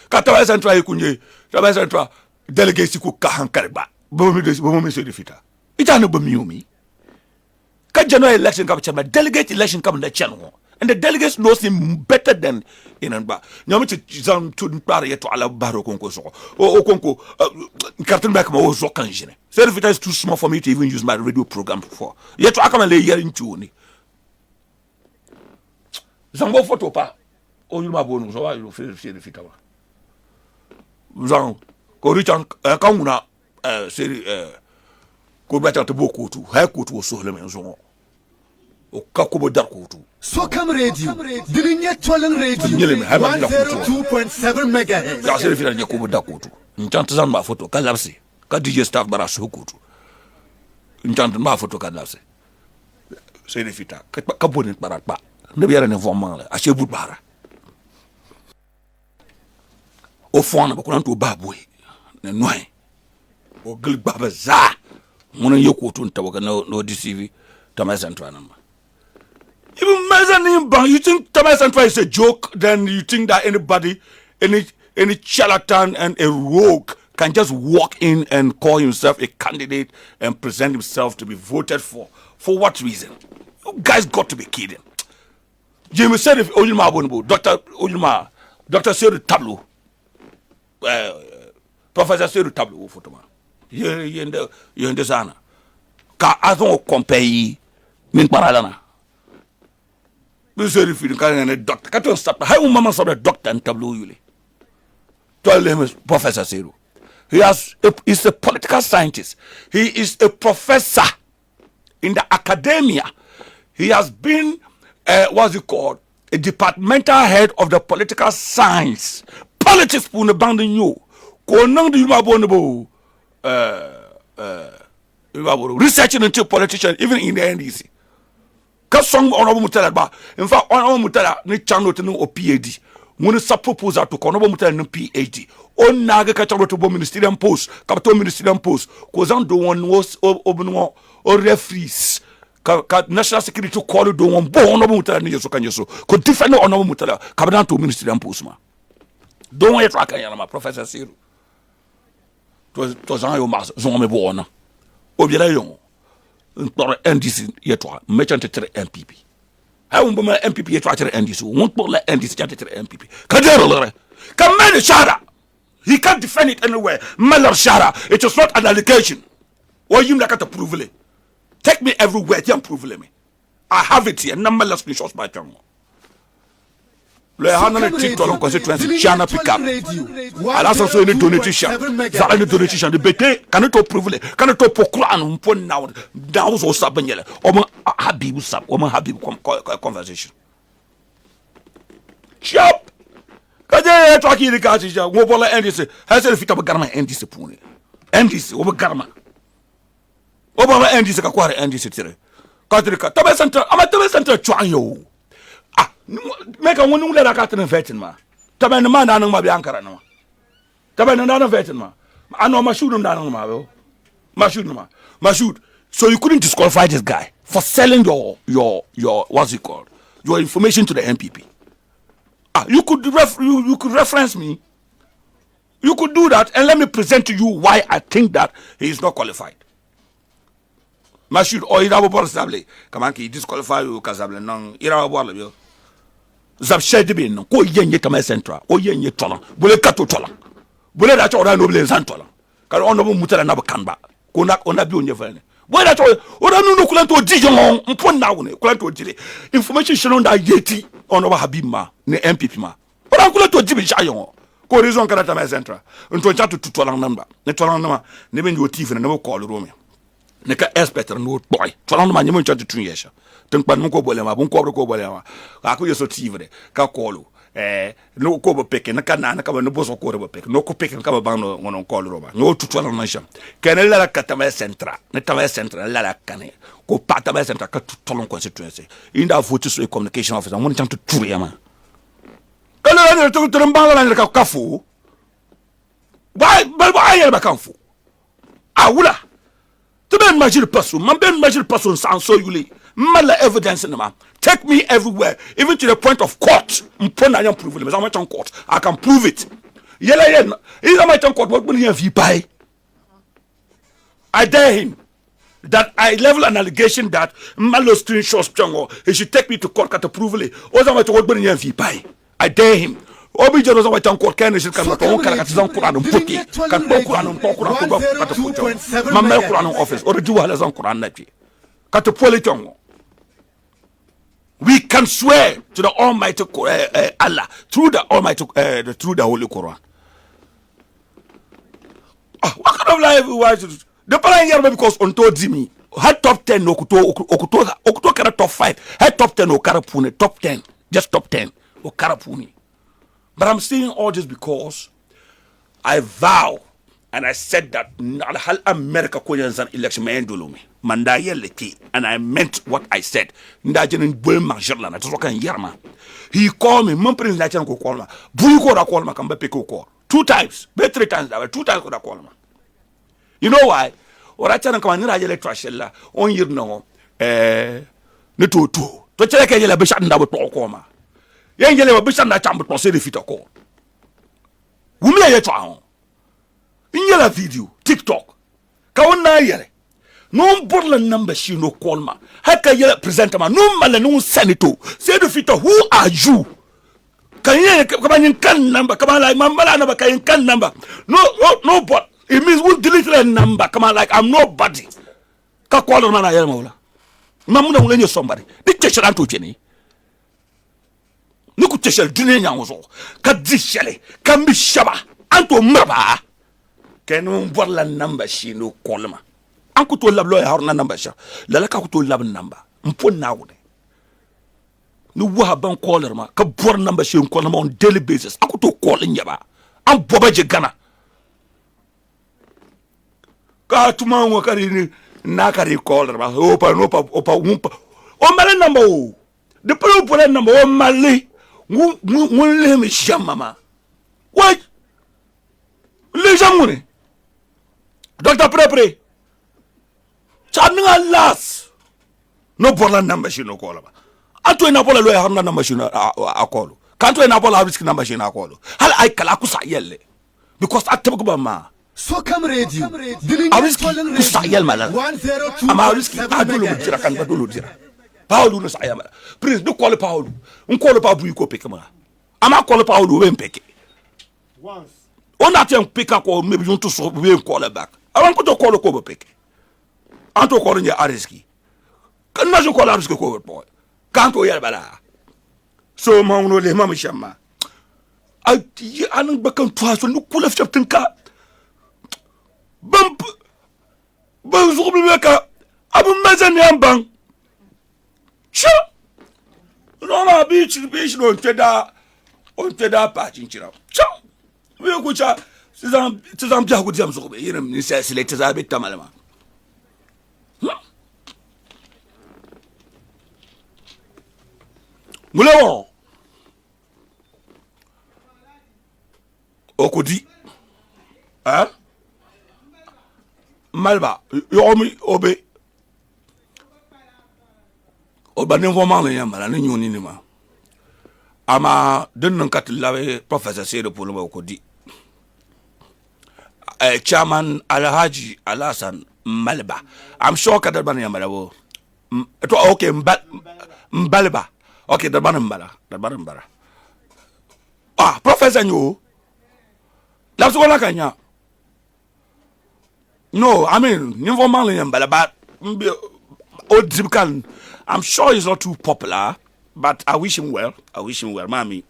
Speaker 1: ka tawa central kunje tawa central délégué si ko ka hankare ba bo mi se defita itana ba miumi ka general election ka chama delegate election ka na channel and the delegates knows him better than inanba nyam ci zam to pare yeto ala baro konko so o konko carton back ma o zo kanjine certificate is too small for me to even use my radio program for yeto akama le yerin tuni zambo photo pa o yuma bonu so wa yo certificate wa zam ko richan kanguna seri ko bata to boku tu ha ko tu so le men zo o kakubo dar ko tu
Speaker 2: Sokam Radio, Dilinya Twalang Radio, 102.7 MHz.
Speaker 1: Ya seri fina nyakubo dar ko tu nchant zan ma photo ka lapsi ka DJ staff bara so ko tu nchant ma photo ka lapsi seri fita ka bonin barat ba ne biara ne vraiment la a chebu bara o fond ba ko nan to babwe ne noy o gel baba za mon yeko to ntawa no deceive Thomas Antwana. Even mezzanine bank, you think Thomas Antwana is a joke? Then you think that anybody, any charlatan and a rogue can just walk in and call himself a candidate and present himself to be voted for? For what reason? You guys got to be kidding. Jimmy said if Ojima Abonbo, Dr. Seidu Tableau, Professor Seidu Tableau, photo you understand? Ka azon compare min paralana. This is if you can a doctor. Can't stop. How mama saw the doctor and Tableau yuli. Tell him Professor Seidu. He's a political scientist. He is a professor in the academia. He has been what's it called? A departmental head of the political science. Politics pun abandon you. Konang di mabonabo researching into politicians, even in the NDC. Because some honorable mutala ba. In fact, honorable mutala ni channel to no PhD. When it's a proposal to honorable mutala no PhD. On naga ka channel to ministerial post, capital ministerial post. Kozan do one was obenwa or referees. Ka national security call do one bo honorable mutala ni yeso kanyeso. Ko defend honorable mutala kabinan to ministerial post ma. Don't wait track yana ma Professor Seidu. To zan yo mas zon me bo ona. Obiela yon pour NDC yetwa merchant tere MPP ha on bama MPP yetwa tere NDC on pour la NDC tere MPP kadere ka man shara he can't defend it anywhere malar shara it is not an allegation or you like to prove it take me everywhere you prove me I have it here number last screenshots by channel Loya Haruna TikTok constituency channel pick up ala so any donation za any donation de bete can to prove le can to pokura an pon now down so sabanyele o ma habibu sab o ma habibu conversation chop kaje to akiri ka ti ja wo bola NDC ha se fita ba garma NDC puni NDC o ba garma o ba NDC ka kware NDC tire ka tire ka Thomas Antwana ama Thomas Antwana chwanyo make a one let a cat in vetting ma. Taban man and my Bianca no. Taban another vetting ma. I know my shoot him down on my shoot ma. My shoot. So you couldn't disqualify this guy for selling your what's it called? Your information to the MPP. You could reference me. You could do that and let me present to you why I think that he is not qualified. My shoot or irawo ball stable. Come on, he disqualify you Casable non irawo ball yo. Zab shade bin ko yenye kama central o yenye tola bole kato tola bole da chora no bele san tola ka ono bo mutala na bakamba ko na ona bi onye fane bole da chora o da no kula to dijon mpon na woni kula to jile information shown da yeti ono ba habima ne MPP ma o da kula to jibi shayon ko reason kana ta central nto chatu tutola namba ne tola namba ne be nyo tif ne bo call rome ne ka expert no boy tola namba nyemo chatu tun yesha tun pan ko bolema bon ko bolema ka ko yeso tivre ka kolo no ko be peke na kana na ka no boso ko be peke no ko peke ka ba no ngono ko roba no tutu la na sham kene la katama centra na tama centra la kane ko patama centra ka tutu lon constituency inda vote so communication officer mon chantu turu yama kala na to mbanga na ka kafu ba ayel ba kanfu awula to ben major person man ben major person sans so yuli mala evidence na ma take me everywhere even to the point of court mpona nyam prove le ma ton court I can prove it yela yen is my ton court what when he buy I dare him that I level an allegation that malo screenshots chongo he should take me to court to prove it o za ma to what when he buy I dare him obi jero za watan court kan shi kan to kala ka zan Quran puti kan to Quran to ka to puti mamma Quran office o di wala zan Quran na ti ka to politongo. We can swear to the Almighty Allah through the Almighty through the Holy Quran. What kind of life was the plan here because on told me had top 10 okuto kana top 5 had top 10 okarapune top 10 just top 10 okarapune. But I'm saying all this because I vow and I said that hal America koyanzan election maendulumi mandaye leki and I meant what I said. Ndajen bol marjala na tsoka yarma. He called me mon president na ko call ma. Buyu ko da call ma kamba pe ko call. 2 times, be 3 times that 2 times ko da call ma. You know why? Ora chana kama ni raje electoral shella on yir no ne to chere ke yele be shat ndabo to ko ma. Yen yele be shat na chambo to se defeat ko. Wumi ye to ahon. Inyela video TikTok ka wona yere no borla number she no call ma haka yele presenter ma no mala no senator say the fit who are you kan ye ka ban kan number ka like mala na ba kan number no but it means we delete the number come like I'm nobody ka call na yele mawla mamuna wala ni somebody dik chesha to cheni ni ku chesha dine nyango ka dishele kan bi shaba anto mraba kenu borla number shi no kolma an ko to lab Loya Haruna number sha la ka ko to lab number mpon na wone ni wa ban caller ma ka bor number shi ko na on daily basis an ko to call nyaba an boba je gana ka tuma wo kari ni na kari caller ma opa o male number o de pro number o male ngun le mi shamama what le jamune Doctor Prepre Channinga last no borla number she no call ba ato ina bola Loya Haruna number she a call kanto ina bola risk number she na call hal ay kala kusa yelle because atab ko ba ma
Speaker 2: so come radio
Speaker 1: risk kusa yel mala ama risk adulu dira kan badulu dira Paolo no sa yamala prince do call Paolo un call pa bu ko peke ma ama call Paolo we mpeke once on a tiens pick up or maybe you to so we call it back I want to call ko peke anto ko nya ariski kan ma jo ko ariski ko boy kanto yel bala so ma no le ma shama an bakan to so no kula ftin ka bam zo bi ka abu mazan yambang sha no na bi no teda pa chinchira sha we ko cha sizam bia ko diam so be yere ni se select za be tamalama mulewo okodi malba yomi obe oba ne voma le yamala ne nyoni ni ma ama den kat lawe prof.seidu pour le okodi chairman Alhaji Alasan Malba I'm sure ka darban yamala wo to okay mbalba okay darban mbala professor nyo la so la kanya no I mean informal yambala but Odibkan I'm sure he's not too popular but I wish him well mami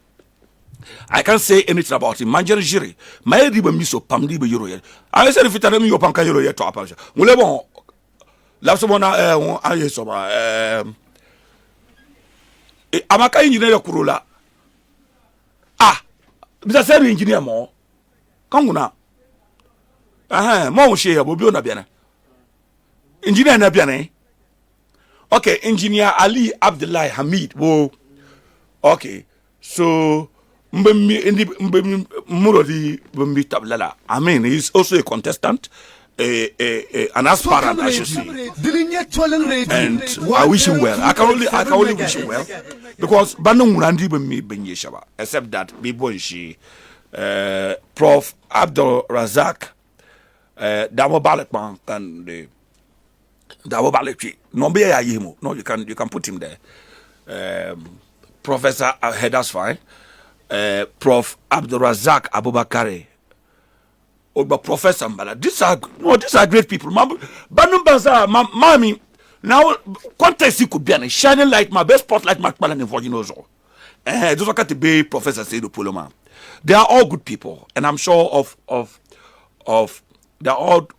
Speaker 1: I can't say anything about him manjere jiri ma riba miso pamdi be yoro ye I said if it am yo panka yoro ye to apal mule bon la so bona aye so ba amaka engineer kurula bisa seri engineer mo kanguna mo she obi ona bia na engineer na bia na okay engineer Ali Abdullahi Hamid wo okay so Murodi tablala I mean he's also a contestant an aspirant I should say and I wish him well I can only wish him well because Banung Randi Benyeshaba except that Bibo she Prof. Abdul Razak Damo Balekman and the Damo Balekchi no be Yimo no you can put him there Professor that's fine Prof. Abdul Razak Abubakari or Professor Mbala. These are great people. Banum Baza, Mami. Now, context could be a shining light, my best spotlight, my plan and Voginozo. Those are to be Professor Seidu Puloma. They are all good people, and I'm sure of they are all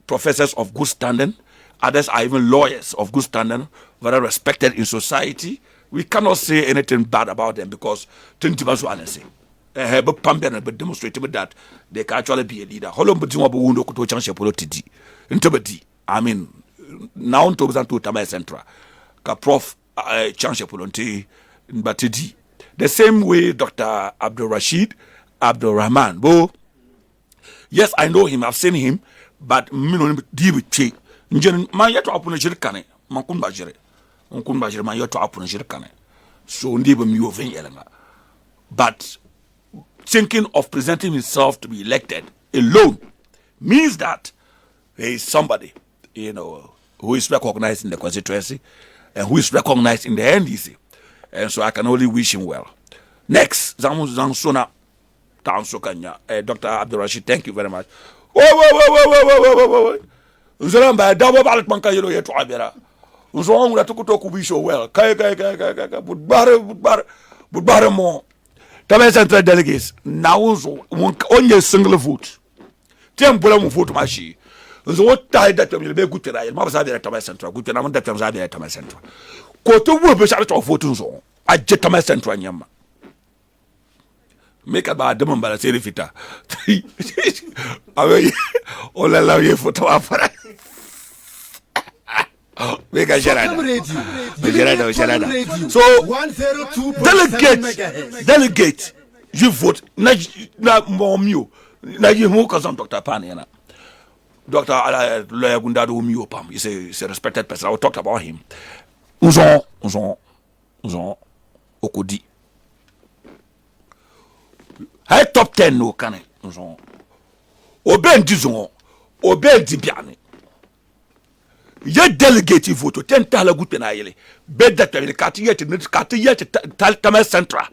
Speaker 1: professors of good standing. Others are even lawyers of good standing, very respected in society. We cannot say anything bad about them because Tintibasu Anasi. But Pambian but demonstrated that they can actually be a leader. Hollow Bujuma Bundo Kuto Chansha Polotidi. Intobedi. I mean, now to Tamay Centra. Ka Prof. Chansha Polonti in Batidi. The same way Dr. Abdul Rashid, Abdul Rahman. Bo, yes, I know him, I've seen him, but Minon Dibi. My yato upon a jirkane, Makun Bajere. Unkumbajere my yato upon a jirkane. So Ndiba Muven Yelanga. But thinking of presenting himself to be elected alone means that there is somebody, who is recognized in the constituency and who is recognized in the NDC. And so I can only wish him well. Next, Zansona Tansokanya, Dr. Abdul Rashid, thank you very much. Whoa. Uzamba double ballot banka yet to Abera. Uzong that took to be so well. But more. Tamil Central delegates now only a single vote. Temple vote machi. So what tied that will be good to I must have at Tamil Central. Good to know that comes at Tamil Central. Koto will be shot of photos on. I jet Tamil Central and Yama. Make about demon by the Serifita. All allow you for to offer. Make a Sharada. So, delegate, you vote. Not more mu. Now you move on Dr. Paniana. Dr. Loya Haruna, he's a respected person. I will talk about him. Uzon, Okodi. High top 10 no can. Uzon. Oben Dizon, Oben Dibiani. Ye delegate vote 10 tala good penayele bed that the katiyet Tamil Central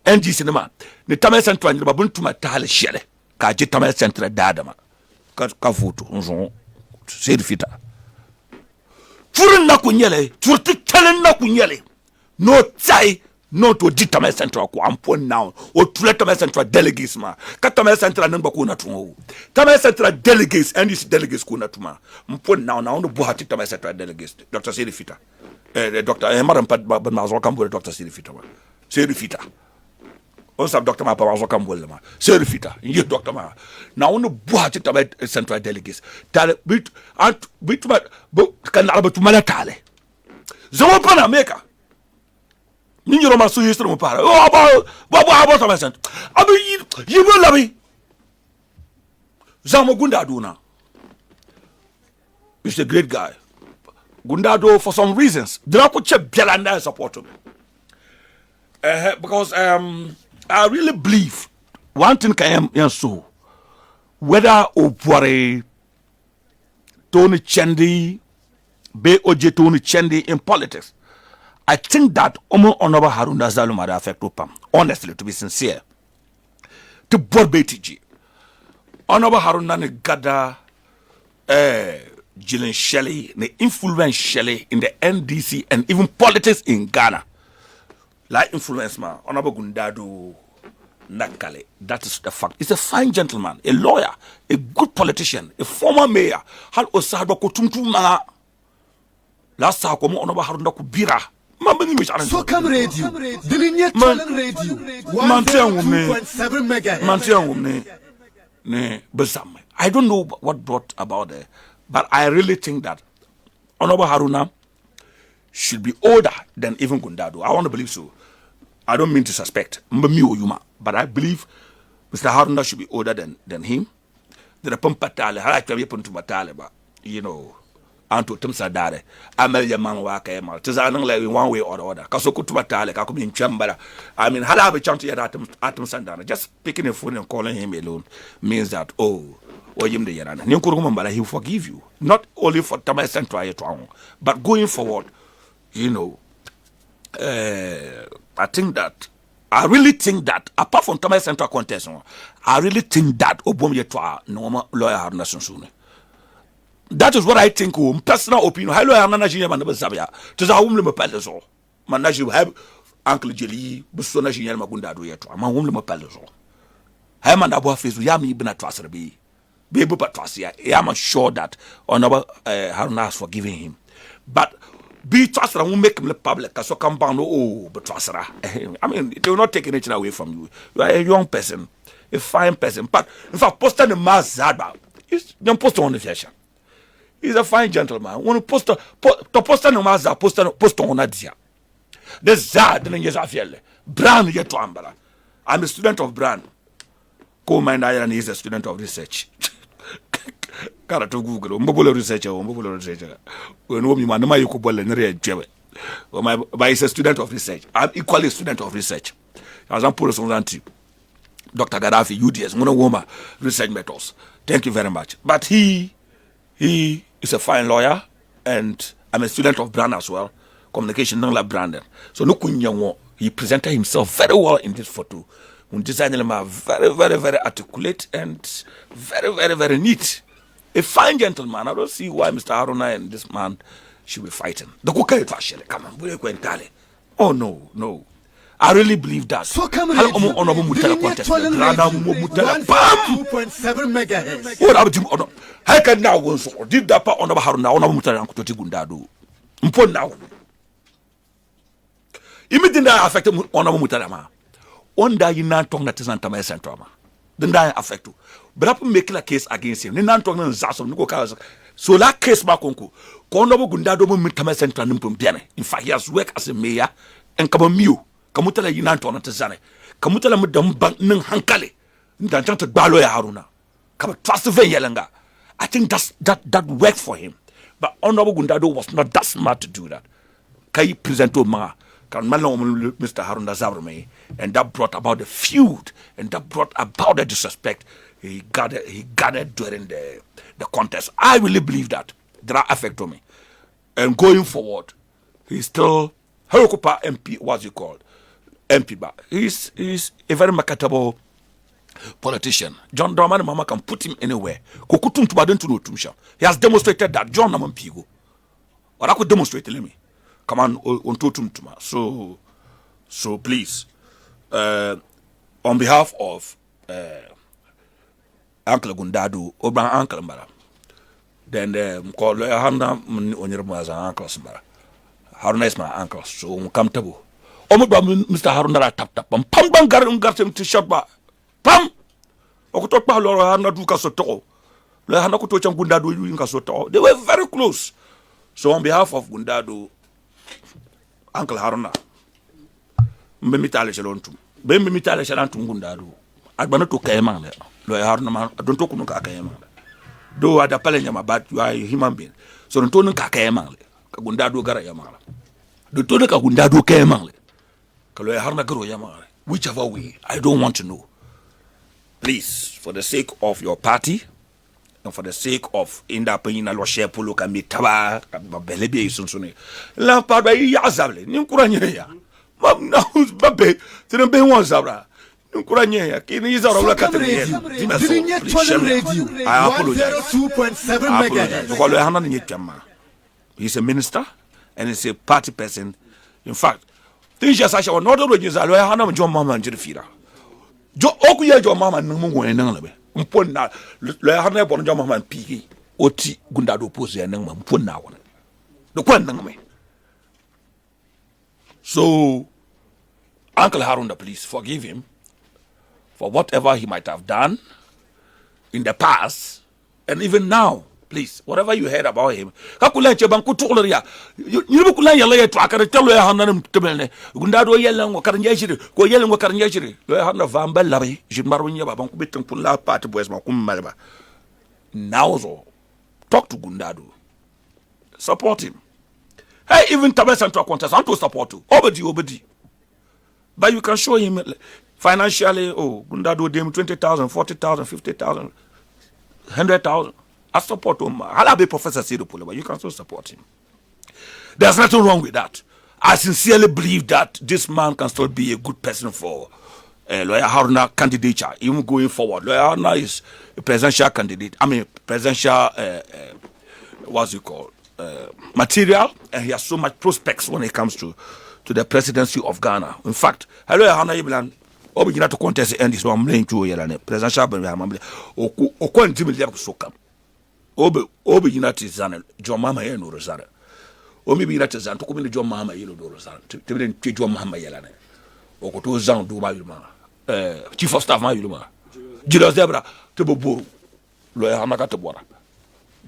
Speaker 1: NG cinema ni Tamil Central ni babun tuma tala shele ka je Tamil Central dadama ka vote onzo serifita furun na kunyele turti telen na kunyele no tai no to di Tamil Central ko ampon now o tule Tamil Central delegates ma ka Tamil Central nan ba ko na tunwo Tamil Central delegates and these delegates ko na tuma mpon now no buhati Tamil Central delegates Dr. Serifita Dr. Madam Mazo Kambo Dr. Serifita on sab Dr. Mazo Kambo ma Serifita you Dr. Ma now no buhati Tamil Central delegates tale bit kan alba tumala tale zo pana meka Ninyo Roma so used to para. Oh, about Tamil Central. Abi you will love me. Zamo Gundaduna. He's a great guy. Gundado for some reasons. Did not put Belanda support him. Because I really believe one thing I am so whether Opware Tony Chendi Be Oje Tony Chendi in politics. I think that Honorable Haruna Zaluma affect Upam. Honestly, to be sincere. To board BTG. Honorable Haruna ne gada Jillian Shelley, ne influence Shelley in the NDC and even politics in Ghana. Like influence ma, Honorable Gundado Nakale. That is the fact. He's a fine gentleman, a lawyer, a good politician, a former mayor. Hal Osado Kotumtu Manga. Last time, Honorable Haruna Kubira.
Speaker 2: So come radio. Delineate radio. 102.7 megahertz.
Speaker 1: I don't know what brought about it, but I really think that Honorable Haruna should be older than even Gundado. I want to believe so. I don't mean to suspect, but I believe Mr. Haruna should be older than him. The Pumpatale, I like to be put to Matale, but you know, Anto Tumsadare, Amelia Manwaka, Tizanang like one way or the other. Kasoku to Matale, Kakum in Chambara. I mean, had I have a chance to get Atom Sandana, just picking a phone and calling him alone means that, oh, or him the Yarana. But he will forgive you. Not only for Tamai Central, but going forward, you know, I really think that apart from Tamai Central contest, I really think that Obomye Twa normal Loya Haruna soon. That is what I think. Personal opinion. Hello, I'm not sure. Man, Zabia. To the home limit palace. Man, you have Uncle Jelly, Busona Junior Magunda do yet. I'm a home limit palace. I'm an above face. Yami been a trusser be. Baby Patracia. I'm sure that Honorable Haruna has forgiven him. But be trusted and won't make him public. So come down. Oh, but trusted. I mean, they will not take anything away from you. You are a young person, a fine person. But if I post on the mass Zadba, you post on the fashion. He's a fine gentleman. When you post on the mass, post on a dia. The Zad and Yazafel. Brand yet to Ambala. I'm a student of Brand. Co-mind Iron is a student of research. Gotta to Google, mobile researcher. When woman, my Yukubal and Red Jebbe. But he's a student of research. I'm equally a student of research. As I'm putting on Dr. Gaddafi, UDS, Monowoma, research methods. Thank you very much. But he is a fine lawyer, and I'm a student of Brand as well. Communication, non la Brandon. So no kunyango. He presented himself very well in this photo. Design very, very, very articulate and very, very, very neat. A fine gentleman. I don't see why Mr. Haruna and this man should be fighting. The cooker come on, we're going to oh no. I really believe that.
Speaker 2: So come on, 2.7 megahertz.
Speaker 1: What about you? How can now go so? Did that part on the Haruna on Mutara to Gundado? Impon now. Immediately affected on Mutarama. One day you not talking that is not Tamai Central. Then that affect you. But I make a case against him. Then not talking Zasso. So that case Makonko. Konobo Gundado Tamai Central in fact, he has worked as a mayor and Kamamu. Kamutala Yinan Tonatazane. Kamutala Mudam Bank Nung Hankale. Ndanjanta Loya Haruna. Kama trust Yelanga. I think that worked for him. But Honorable Gundado was not that smart to do that. Kai present to Ma. Mr. Haruna Zavrame, and that brought about the feud, and that brought about the disrespect he gathered during the contest. I really believe that affect on me. And going forward, he's still Herokupa MP, what's he called? MP, but he's a very marketable politician. John Dorman Mama can put him anywhere. Kokutum to Baden to no Tumsha. He has demonstrated that John Naman Pigo. Or I could demonstrate me. Come on totum tuma. So please, on behalf of Uncle Gundadu, Obran Uncle Mbara, then call Loya Haruna Onyerma as an uncle Mbara. Haruna is my uncle, so uncomfortable. Mr. Haruna tap pam bang garden to shot ba pam. Okotopa Loya Haruna do kasoto. Loya Haruna kutocha Gundadu doing kasoto. They were very close. So on behalf of Gundadu, Uncle Haruna, Mbemita Shalontum, Bemita Shalantum Gundadu. I don't to Kayman, Loya Haruna, I don't talk no Kakayaman. Though at the Palanyama, but you are a human being. So don't talk Kakayaman, Gundadu Garayamala. The Tonaka Gundadu Kayaman, Kaloya Haruna Garoyamala, whichever way, I don't want to know. Please, for the sake of your party, and for the sake of indapenya lo share polo ka mitaba ka belebe isunsune la pa ba yazable ni kuranye ya mam na babe tinembe won zabra ni kuranye ya kini izara la katere I apologize
Speaker 2: 102.7 megahertz.
Speaker 1: He's a minister and he's a party person. In fact, things just actually not already Loya Haruna John Mama njirifira jo okuya jo mama numu wenang lebe mponna Loya Haruna bon jo mama piki oti Gundado pose ya nang mponna wona do kwan nang me So, Uncle Haruna, please forgive him for whatever he might have done in the past and even now. Please, whatever you heard about him, kakula cheba kutola ya. You kula ya Loya to akare tell Loya Haruna tebelne. Gundado yellen ngo karanja shiri, ko yellen ngo karanja shiri. Loya Haruna vamba labi, jimbarunya ba banku betung pula part boys ma kummalba. Now so talk to Gundado. Support him. Hey, even Tabet Central contest, I'm to support you. Obedi. But you can show him financially, Gundado dem 20,000, 40,000, 50,000, 100,000. I support him. I'll be Prof.SeiDu, but you can still support him. There's nothing wrong with that. I sincerely believe that this man can still be a good person for Loya Haruna candidature, even going forward. Loya Haruna is a presidential candidate. I mean, presidential, what's it called? Material, and he has so much prospects when it comes to the presidency of Ghana. In fact, Loya Haruna Iblan, Obigina to contest and this one playing to Yelane, presidential, Obi United Zan, John Mama Yeno Rosara. Omi be United Zan, to come in John Mama Yellow Rosara, to be John Mama Yelane, or to Zan do my Chief of Staff my Yuma, Julius Debra, to Bobo, Loya Haruna to Bora,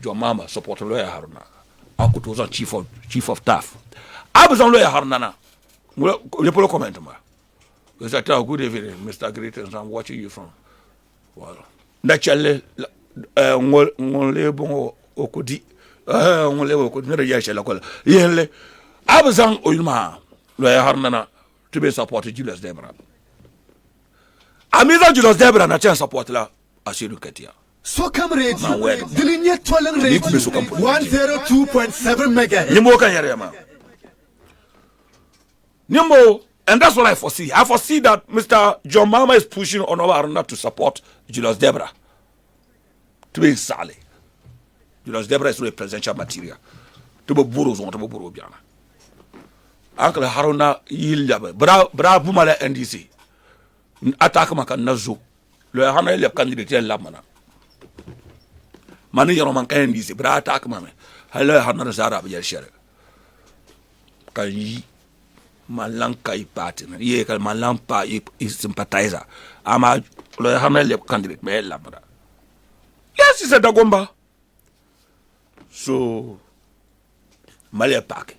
Speaker 1: John Mama support Loya Haruna, Uncle to Chief of Staff. I was on Loya Haruna. Well, you comment on because I tell good evening, Mr. Greatens, I'm watching you from. Well, naturally. Ngole bongo okodi ngole okodi mere yasha la kola yele abazan oyuma Loya Haruna to be support Julius Debra amiza Julius Debra na chen support la asiru katia
Speaker 2: Sokam Radio Dilinya Twalang Radio 102.7 megahertz
Speaker 1: Nimbo kan yare ma Nimbo, and that's what I foresee. I foresee that Mr. John Mama is pushing on Haruna to support Julius Debra to be Sally. Julius Debra is a presidential material. To be burros on to be burro biana. Uncle Haruna yilya bra bumala NDC. Attack maka nazo. Loya Haruna yilya candidate lamana. Mani yaro manka NDC bra attack mame. Loya Haruna zara ba yashare. Kan yi malanka I party. Ye kan malampa is sympathizer. Ama Loya Haruna yilya candidate me lamana. Yes, he said Dagomba. So, Malia Park.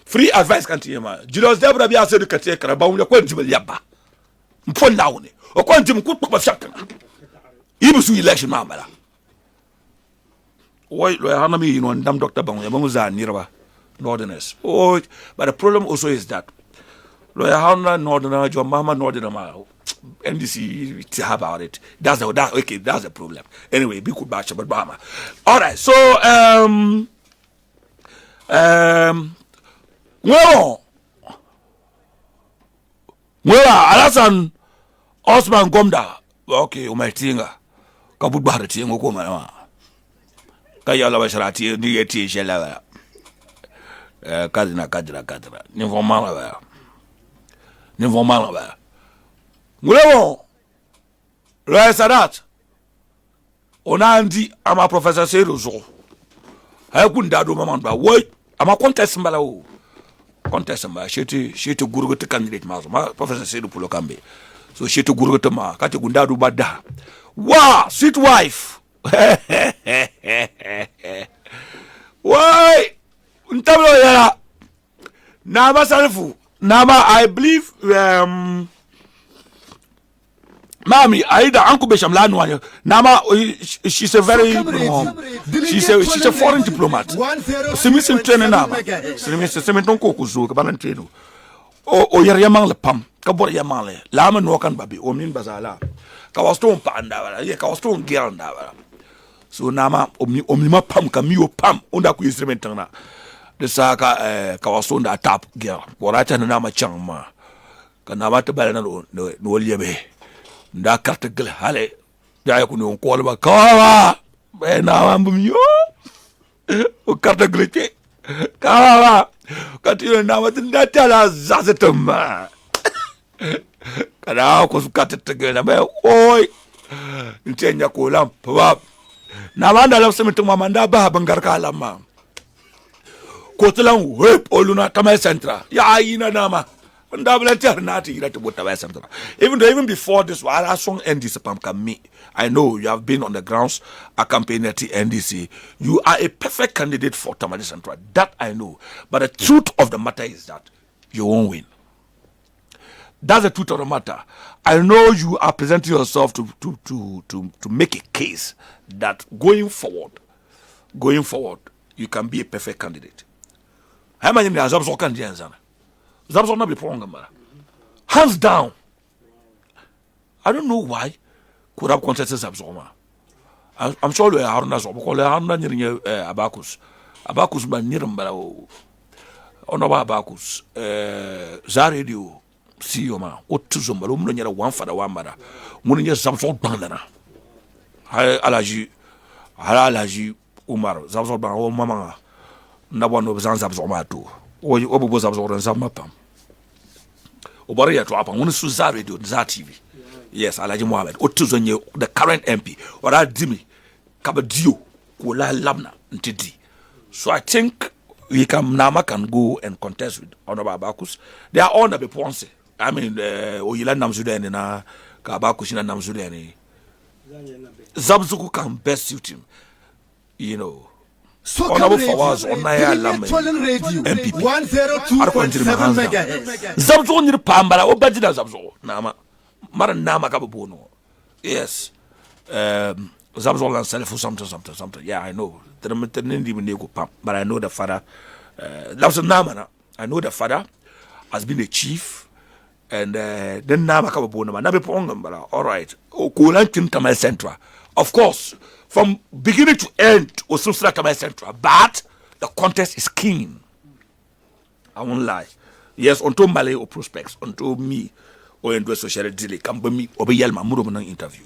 Speaker 1: Free advice can't hear ma. Julius Debra be asked to take a bound of Quentin Yaba. Mpon down. Or Quentin could put a shot. Even to election, mamma. Why, Hanami, you know, and damn Dr. Bamuza nearby Northerners. Oh, but the problem also is that Loya Haruna, Northerner, your mama, Northerner. NDC to have about it. That's the problem. Anyway, be good batch about Bama. All right, so Alasan Osman Gomda. Okay, umetinga. Kabut bahari tinga ko mana. Kaya la basharati ni yeti shela. Kadina. Ni vomala ba. Ngulewo Loya Sadat onandi ama prof.SeiDu zo ha Gundado mamamba woi ama contest mbala o contest mba shete gurugote candidate mazo ma prof.SeiDu pulo kambe so shete gurugote ma kati Gundado bada wa sweet wife woi ntablo ya nama salfu nama I believe Mami, Aida Uncle Bisham Lanwan. Nama, she's a very she's a foreign diplomat. Simisim training nama. Simiton kokuzu kabanantino. O yaryamang le pam. Kabor yamale. Lama nokan babi. Omin bazala. Kawaston panda. Ye kawaston giranda. So nama omnima pam kamio pam. Onda ku instrumentana. The saka kawaston da tap girl. Warata na nama changma. Kanama tabalana no liebe. Nda carte gle hale jaay ko no ko ba kawa be na ambum yo o carte gle te kawa kati na wat nda tala zazetuma kada ko su carte gle na be oy ntenya ko lamp ba na banda la semetu mama nda ba bangar ka lama Kotelan whip Oluna Tama Centra. Ya ina nama. And I will tell Nati to what Tama Centra. Even before this, while I song NDC Pamka me, I know you have been on the grounds a campaign at the NDC. You are a perfect candidate for Tamale Central. That I know. But the truth of the matter is that you won't win. That's the truth of the matter. I know you are presenting yourself to make a case that going forward, you can be a perfect candidate. How many Zabzo can Zabzo not be prong. Hands down. I don't know why. Could have contested Zabzoma. I'm sure Loya Haruna so because Loya Haruna near Abacus. Abacus by Nirambao. Honorable Abacus. Zaredio. See you, ma. What to some balloon near one father, one mother. Munia Samson Bandana. Alaji Umar, Zabzo Ban, Mamma. No one of Zanzabzoma too. Or you was absorbed in Zamapam. Obaria to up on Zaredio, TV. Yes, Alaji Mohammed. What to the current MP or I Dimi Kabadio, Kula Lamna, Ntidi. So I think Nama can go and contest with Honorable Abakus. They are all the Ponce. I mean, Oyila Namsudani na Kabakushina Namsudani. Zabzuku can best suit him. You know.
Speaker 2: So
Speaker 1: Honorable Fawaz on Naya MPP 102.7 MHz. Zabzo ni Pambara or Bajida Zabzo. Nama. Mara Nama Kababono. Yes. Zabzo and self for something. Yeah, I know. But I know the father. That's a Namana. I know the father has been a chief. And then Nama Kababona, Nabe Pongambara. All right. Kulantin Tamil Centra. Of course, from beginning to end, Osusra Tamil Centra. But the contest is keen. I won't lie. Yes, until Malay or prospects, until me or into a social delay, come by me or be Yelma Muruman interview.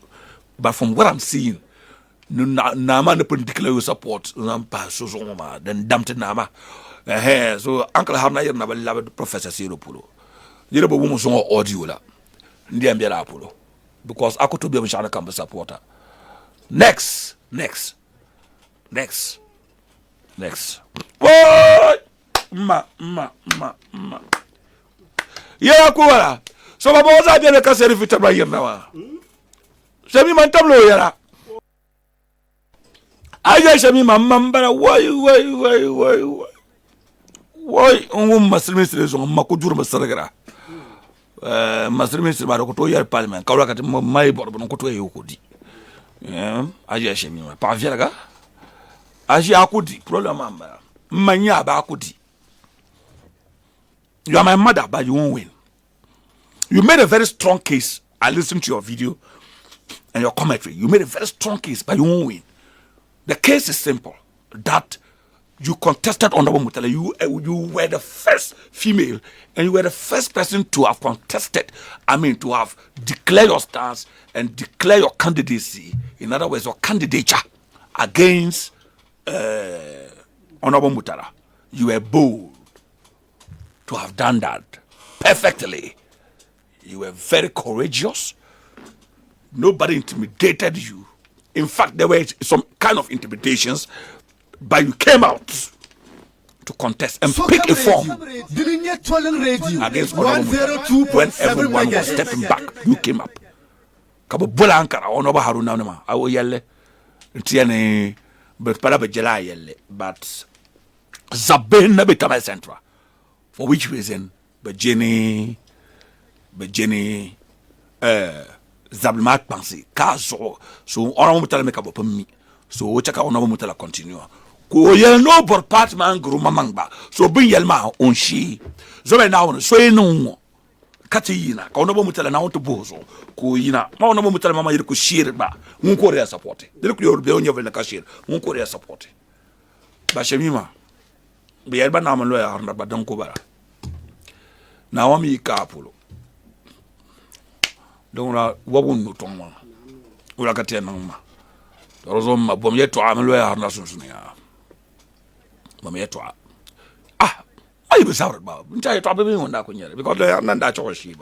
Speaker 1: But from what I'm seeing, Nama no particular support Nampa Suzoma, then dumped Nama. So Uncle Haruna never loved prof.seidu. You know, woman's audio la. Ndiambia Apollo. Because I could be a Mishana campus supporter. Next. What? Ma. Yeah, Kuala. So my boss I did a cassette if it's a year now. Semi Mantam Loya. I just semi my mamba. Why? Must ministers on Makudur Masaragara. Master Minister Marokotoya Parliament, Kawaka, my board, Bonkoto Yokudi. Ajashimi, Paviaga Ajiakudi, Prolamamba, Manya Bakudi. You are my mother, but you won't win. You made a very strong case. I listened to your video and your commentary. You made a very strong case, but you won't win. The case is simple that you contested Honorable Mutala. You were the first female and you were the first person to have contested, to have declared your stance and declare your candidacy. In other words, your candidature against Honorable Mutala. You were bold to have done that perfectly. You were very courageous. Nobody intimidated you. In fact, there were some kind of intimidations, but you came out to contest and pick a form against when everyone was stepping back. You came up. Kabo bola ankara Honorable Haruna nama. I will yelle. Tiene but para bejela yelle. But Zaben na betama centra. For which reason? Bejeni Zablemat pensi. Kaso so Honorable Mutala make up me. So chaka Honorable Mutala continue. Ko yel no bor part man guru mamangba. So bin yelma on she. So now so no. Kati yina ka Honorable Mutala na onto bozo ko yina ma Honorable Mutala mama yir ko shire ba mun ko re support de ko yor be on yovel na ka shire mun ko re support ba shemima be yel ba na man Loya Haruna ba dan ko bara na wa mi ka Apollo donc la wabun no ton ma wala ka ten ma rozo ma bom yeto am Loya Haruna sunsun ya bom yeto I was out about entire top of me on that because they are not that or she.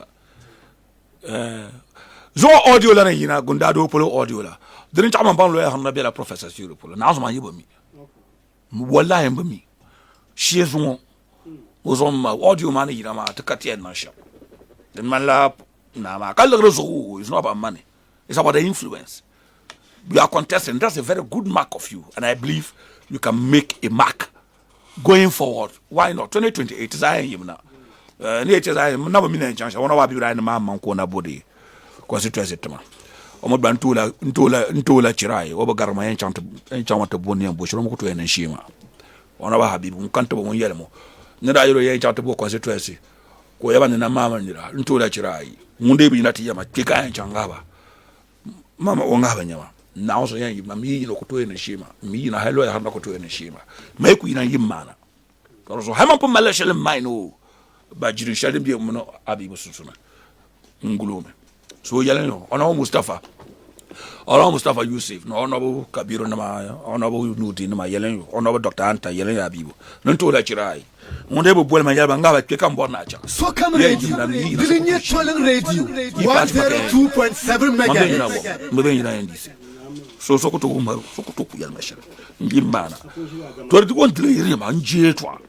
Speaker 1: Zo audio la na gundado polo audio la. Didn't I'm about Loya Haruna be a professor Europe. Now my yibo me. Wallahi mba me. she is one was on my audio money to cut the end shop. The man lap nah, it's not about money, it's about the influence. We are contesting, that's a very good mark of you, and I believe you can make a mark going forward. Why not? 2028 is I am now. I never mean chance. I want to be right in my man corner body. Constituency to me. Omo ntola chirai oba garma enchanta boni ambo shiro mo to ene shima ona ba habibu nkanto bo yele mo nda yiro ye enchanta bo constituency ko yaba na mama ndira ntola chirai munde bi nati yama kika enchangaba mama ongaba nyama na oso yan yima mi yino ko to ene shima mi yina hello ya handa ko to ene shima mai ku yina yimana ko so hama po mala shele maino ba jirin shale bi mo no abibu susuna ngulume so yele no ona Mustafa Yusuf no honorable Kabiru nama honorable Nuti nama yele honorable Dr. Anta yele abibu nto la chirai munde bo bol ma yaba ngaba ke kan borna cha
Speaker 2: so kam radio dilinye cholen radio 102.7 megahertz
Speaker 1: mo ben yina ndisi so ko to ku yal mashara ngimbana to di kon dile yiri ma nje twa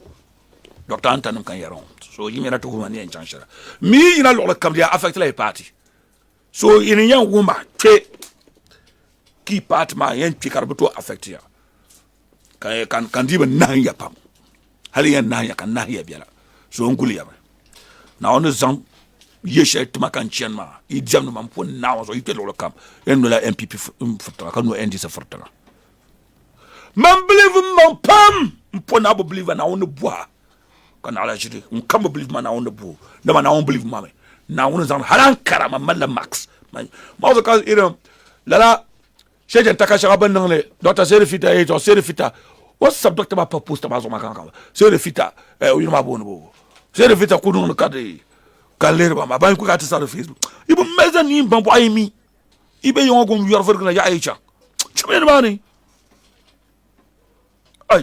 Speaker 1: Dr. Anta nam kan yaron so yimera to ko mani en chanshara mi ina lo kam dia affect la party so in yan wuma ke ki part ma yan ki karbuto affect ya kan diba nan ya pam hali yan nan ya kan nan ya biala so nguli ya na on zam yeshe tuma kan chen ma I jam no man pon na so ite lo kam en no la MPP futra kan no endi sa futra man believe man pam pon abo believe na on boa kan ala jide kam believe man na on bo na man na on believe mame na wani zan haran karama mallam max ma zo ka irin lala shejen takasha ban nan le Dr. Serifita to Serifita what subject ba purpose ta ba zo makan ka Serifita o yima bo no bo Serifita ku dun ka de ka le ba ma ban ku ka ta sa Facebook ibo meza ni ban bo ayimi ibe yon go yor fer na ya aicha chime ba ni ay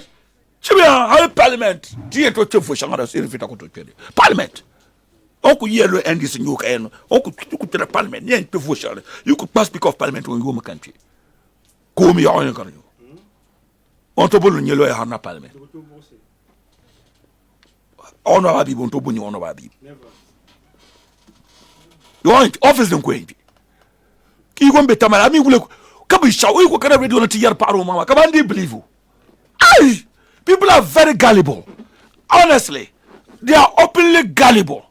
Speaker 1: chime ha parliament ti to chefo shangara Serifita ko to parliament Oku yellow and this new can Oku to parliament, yen to vote. You could pass speak of parliament when you home country. Call me on your on to bull in yellow Haruna parliament. Honor Abi won't open you on Abi. You want office them quaint. You won't be tamar. I mean, come be shout. We can already do your paro mama. Come on, they believe you. Aye, people are very gullible. Honestly, they are openly gullible.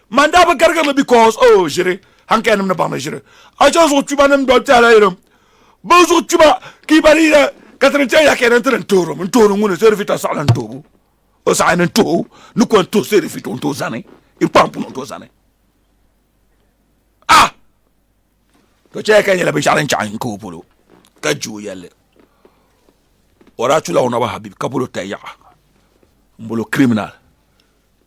Speaker 1: Manda ba gargar because oh jere hanke nam na ba ma jere a jo so tuba nam do tala irum bo so tuba ki bari 80 ya ke nan toro ngune servita sa lan tobu o sa nan to nu ko to servita on to zane e pampu no to zane ah to che ka nyela be sharan chan ko polo ka ju yelle ora chula ona ba habib kapulo tayya mbolo criminal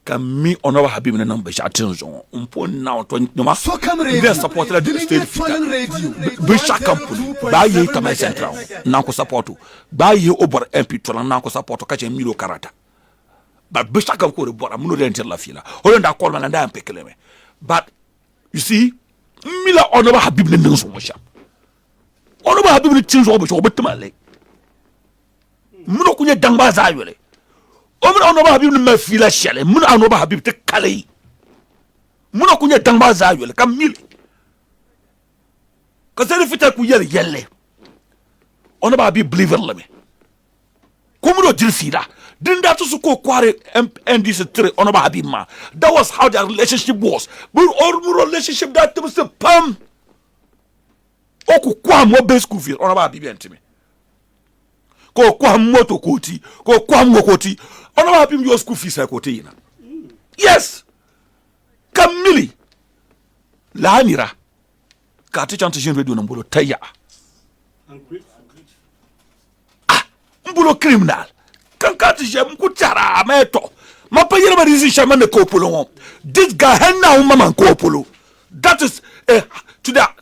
Speaker 1: Kami onoba habib na namba shatin zo umpo na to nyoma
Speaker 2: so kam radio
Speaker 1: support la state be shakampuni ba ye tamai central na ko support ba ye obor MP to na ko support ka che milo karata ba be shakam ko bor amuno renter la fila o nda ko na nda ampekeleme but you see mila onoba habib na nso mo sha onoba habib ni tinzo obo so betmale muno kunya dangba za yole Omra onoba habib ni mafila shale mun onoba habib te kale mun akunya tangba za yole kam mili ka sere fita ku yelle onoba habib believer lame kumuro dilsida dinda to su ko kware NDC 3 onoba habib ma that was how their relationship was but our relationship that was the pam oku kwa mo be school fee onoba habib entime ko kwa moto koti ko kwa ngokoti ono wa pim your school fees koti ina yes kamili la amira ka ta chanta jin radio nambulo taya mbulo criminal kan ka ta je mkutara meto mapayira ba rizi shaman ko polo this guy henna mama ko polo that is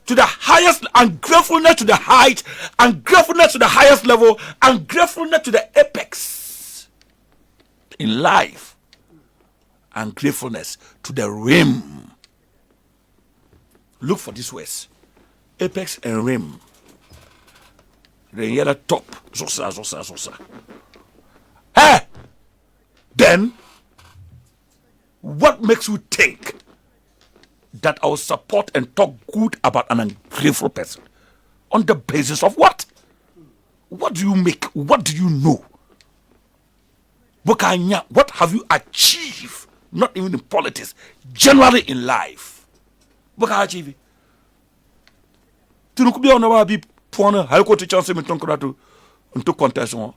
Speaker 1: to the highest, and gratefulness to the height, and gratefulness to the highest level, and gratefulness to the apex in life, and gratefulness to the rim. Look for these words: apex and rim. The yellow top, zosa. Hey, then what makes you think that I will support and talk good about an ungrateful person? On the basis of what? What do you make? What do you know? What have you achieved? Not even in politics, generally in life. What can I achieve? Tu n'oublie on va bi point hal ko tu chance me ton kratu into contestation.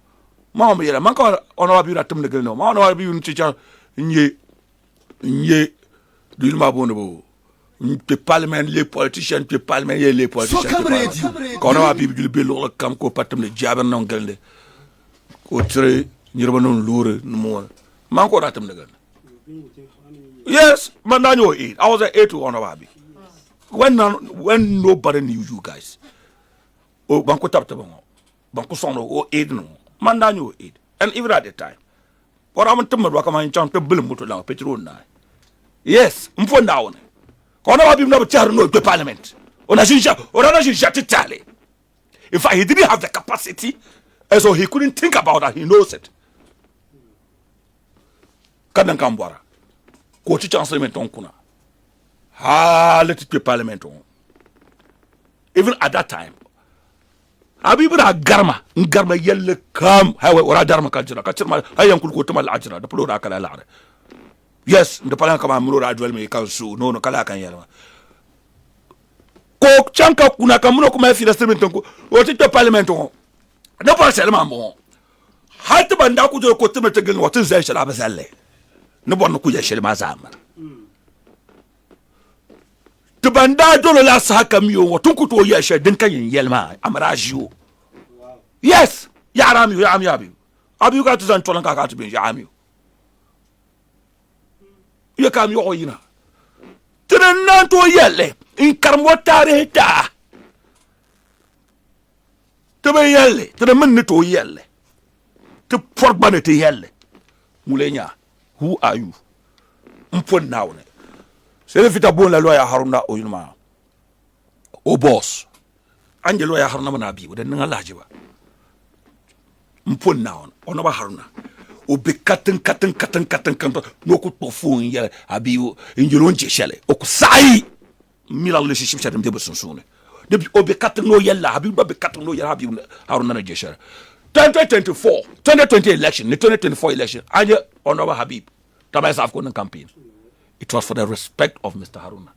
Speaker 1: Ma on yera man ko on va bi ratum de gelno. Ma on va bi un chicha nye du ma bon bo. Pe parlement les politiciens, pe parlement les politiciens. Quand on va bi du belo kam ko patum le jaber non gelde. Ko tre nyirba non loure no mo. Man ko ratum de gelno. Yes, man, I know 8. I was at 8 to Honorabi. When nobody knew you guys. Oh, Banco Taptabon, Banco Sono, or 8 no. Man, I knew 8. And even at the time. What I'm to my recommend chant to Bill Mutola, Petron. Yes, for now. Honorabi never tell no to Parliament. On a shisha, or on a shisha tally. In fact, he didn't have the capacity, and so he couldn't think about that. He knows it. Kadan Kambwara. Ko ci chancellor ton kuna. Let it be parliament on. Even at that time. Abibra garma, ngarma yelle kam, hawa ora darma kajira, kachirma hayam kul ko tumal ajra, the plura kala lare. Yes, the palan kama murura dwell me kansu, no kala kan yelma. Ko chanka kuna kamuno kuma fi statement ton ko, o ci parliament on. No pas seulement bon. Hatta banda ku jo ko tumete gel watin zai shala basalle. Ne bon ku ya shele mazamar to banda dole la sa kamiyo watun ku to ya she din kan yelma amrajiyo yes ya rami ya ami abi ka to san tolan ka to bin ya ami ya kamiyo yina tren nan to yelle in karmo tare ta to be yelle to men to yelle to portbane te yelle mulenya. Who are you? Mpon now. C'est le fita bon la Loya Haruna oyuma. O boss. Anje Loya Haruna manabi o den nga lajiba. Mpon now. Onoba Haruna. O be katen no ko to fo yele abi o injilon cheshele. O ko sai mila relationship chadem de bosonsone. Debi o be katen no yella abi be katen no yella abi Haruna na jeshele. 2020 election, the 2024 election, Anja Honorable Habib, Tabay Safkon campaign. It was for the respect of Mr. Haruna.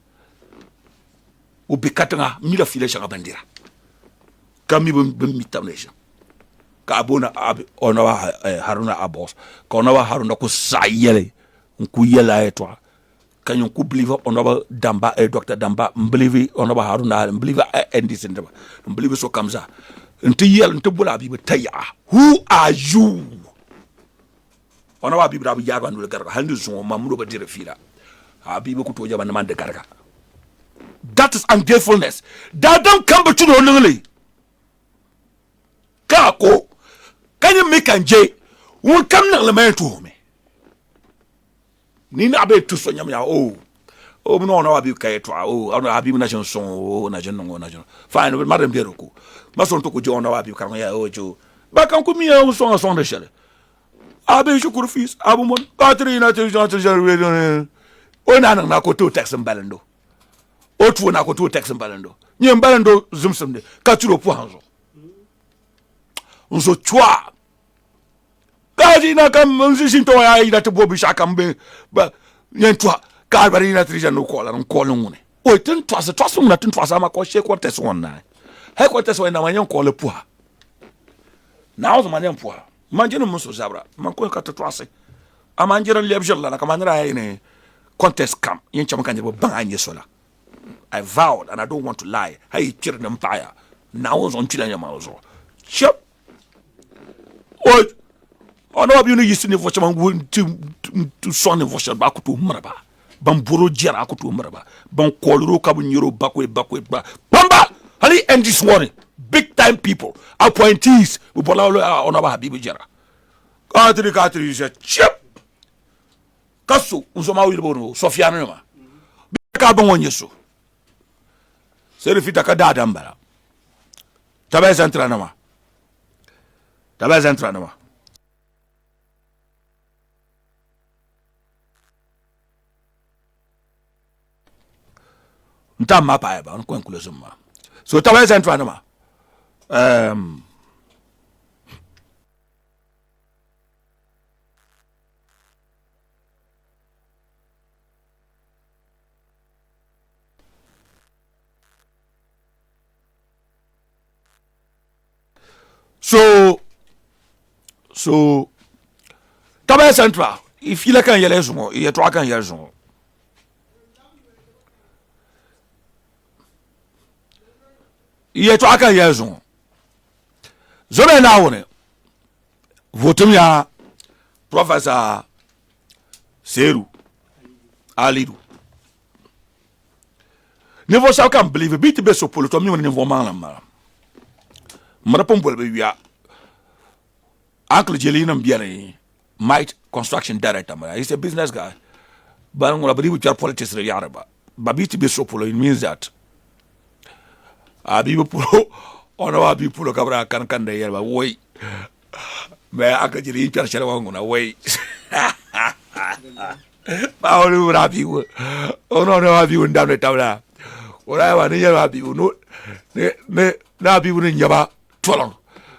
Speaker 1: Ubi katanga mila filation abandira. Kami bimitamnation. Kabona Honorable Haruna Abos. Honorable Haruna ko sayele. Nku yela etwa. Can you believe Honorable Damba, Dr. Damba, believe Honorable Haruna, believe NDC, believe so comes out. Who are you? Honorable Bibi Yagan will get a hand on Mamudo Direfira. Habibu to Yaman de Garga. That is ungratefulness. That don't come to the only. Kako, can you make and J? Won't come to lament to me. Nina Abe to Sonya. Oh, no, I'll be Kaitwa. Oh, I'll be Nation Song. Oh, Najan. Fine, with Madame Deroku. Mason took John Abbey, oh, Joe. Back Uncle Mia was on the shell. Abbey should feast, Abumon, Katrina, Onana Nako 2 Texan Balando. Otu Nako 2 Texan Balando. Nyam Balando Zumsum, Katuro Puanzo. Unso Chua. Kadina come musician to I that Bobby Shakambe, but Yentua, Carbarina Trijan no call and call. Oh, it didn't trust the trust woman, I didn't trust Amako shake what test one night. Headquarters when I young call a poor. Now the man poor. Manjano Musso Zabra, Manco Catatrasi. A manjero lebjala like a manra in a contest camp. Yenchamakanja bang yesola. I vowed and I don't want to lie. Hey, children empire. Now was on Chilean Mauso. Chop. What? Oh, no, you know, you see the watchman to son of Washer back to Maraba. Bamburo Jeraku to Maraba. Bankolo Cabinero backward. Bamba! Hali end this morning. Big time people, appointees, we pull out on our Habibu Jera. Country is a chip. Kasu, Uzoma Wilbono, Sofianema. Carbon on yesu. Serifita Kadadambara. Tabaz Antranama. nta mapa eba on ko inclusion ma so tawa central na ma so tawa central if you kan yele zumo ye to kan yele zumo ye to kan yele zumo zobe na woni votum ya prof.seidu alidu ne vo sa kan believe bit be so polo to mi woni ne vo man la mara mara pom bol be wiya uncle jelina mbiane might construction director mara he's a business guy but ngora believe with your politics re yaraba babiti be so polo it means that abi polo ono abi polo kabra kan de yarba woy mais aka jeli per chere wanguna woy ba olu rabi wo ono no abi undam ne tawla ora wa ni yaba bi no ne na bi ni nyaba tolon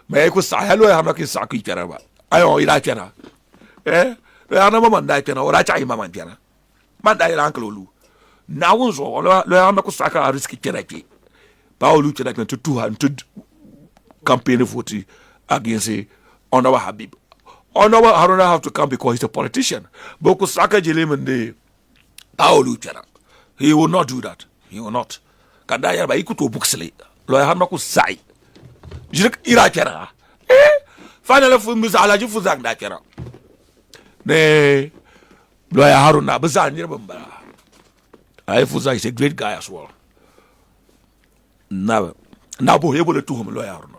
Speaker 1: mais ko sa hello ya hamaki sa ki pera ba ayo ila pera ya na mama ndai pera ora cha mama pera man dai ran klolu na wonzo lo ya hamako sa ka riski pera ki ba olu pera to 200 campaign vote against Honorable Habib. Honorable Haruna have to come because he's a politician. But Kusaka Jelimende, he will not do that. He will not. Kandaya ba ikuto buksele. Loya Haruna sai. Jirek ira kera. Finally fu muzala ju fuzak da kera. Ne Loya Haruna bazan yirbamba. I Fuza is a great guy as well. Now bo able to him Loya Haruna.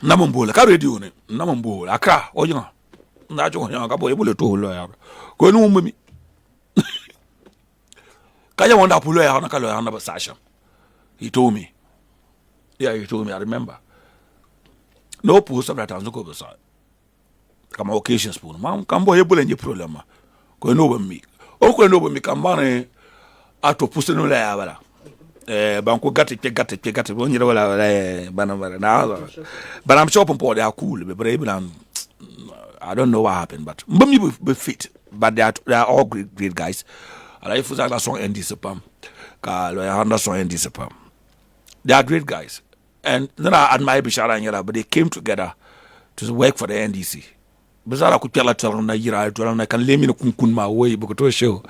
Speaker 1: Namambola ka radio ne namambola aka ojina na jo nya ka boye bole to lo ya ko nu mumi ka ya wonda pulo ya na ka lo ya na basasha he told me I remember no post of that anzo ko basa kama occasions pun ma kan boye bole nje problem ko no bami o ko no bami kan bane ato pusto no la ya bala banko gatti wonyira wala bana na but I'm sure people they are cool but I don't know what happened but mbami be fit but they are all great guys ala ifuza la son ND sepam ka lo ya handa son ND sepam they are great guys and then I admire Bishara Nyala but they came together to work for the NDC bizara ku pela tala na yira to na kan lemi na kun ma woy bu ko to show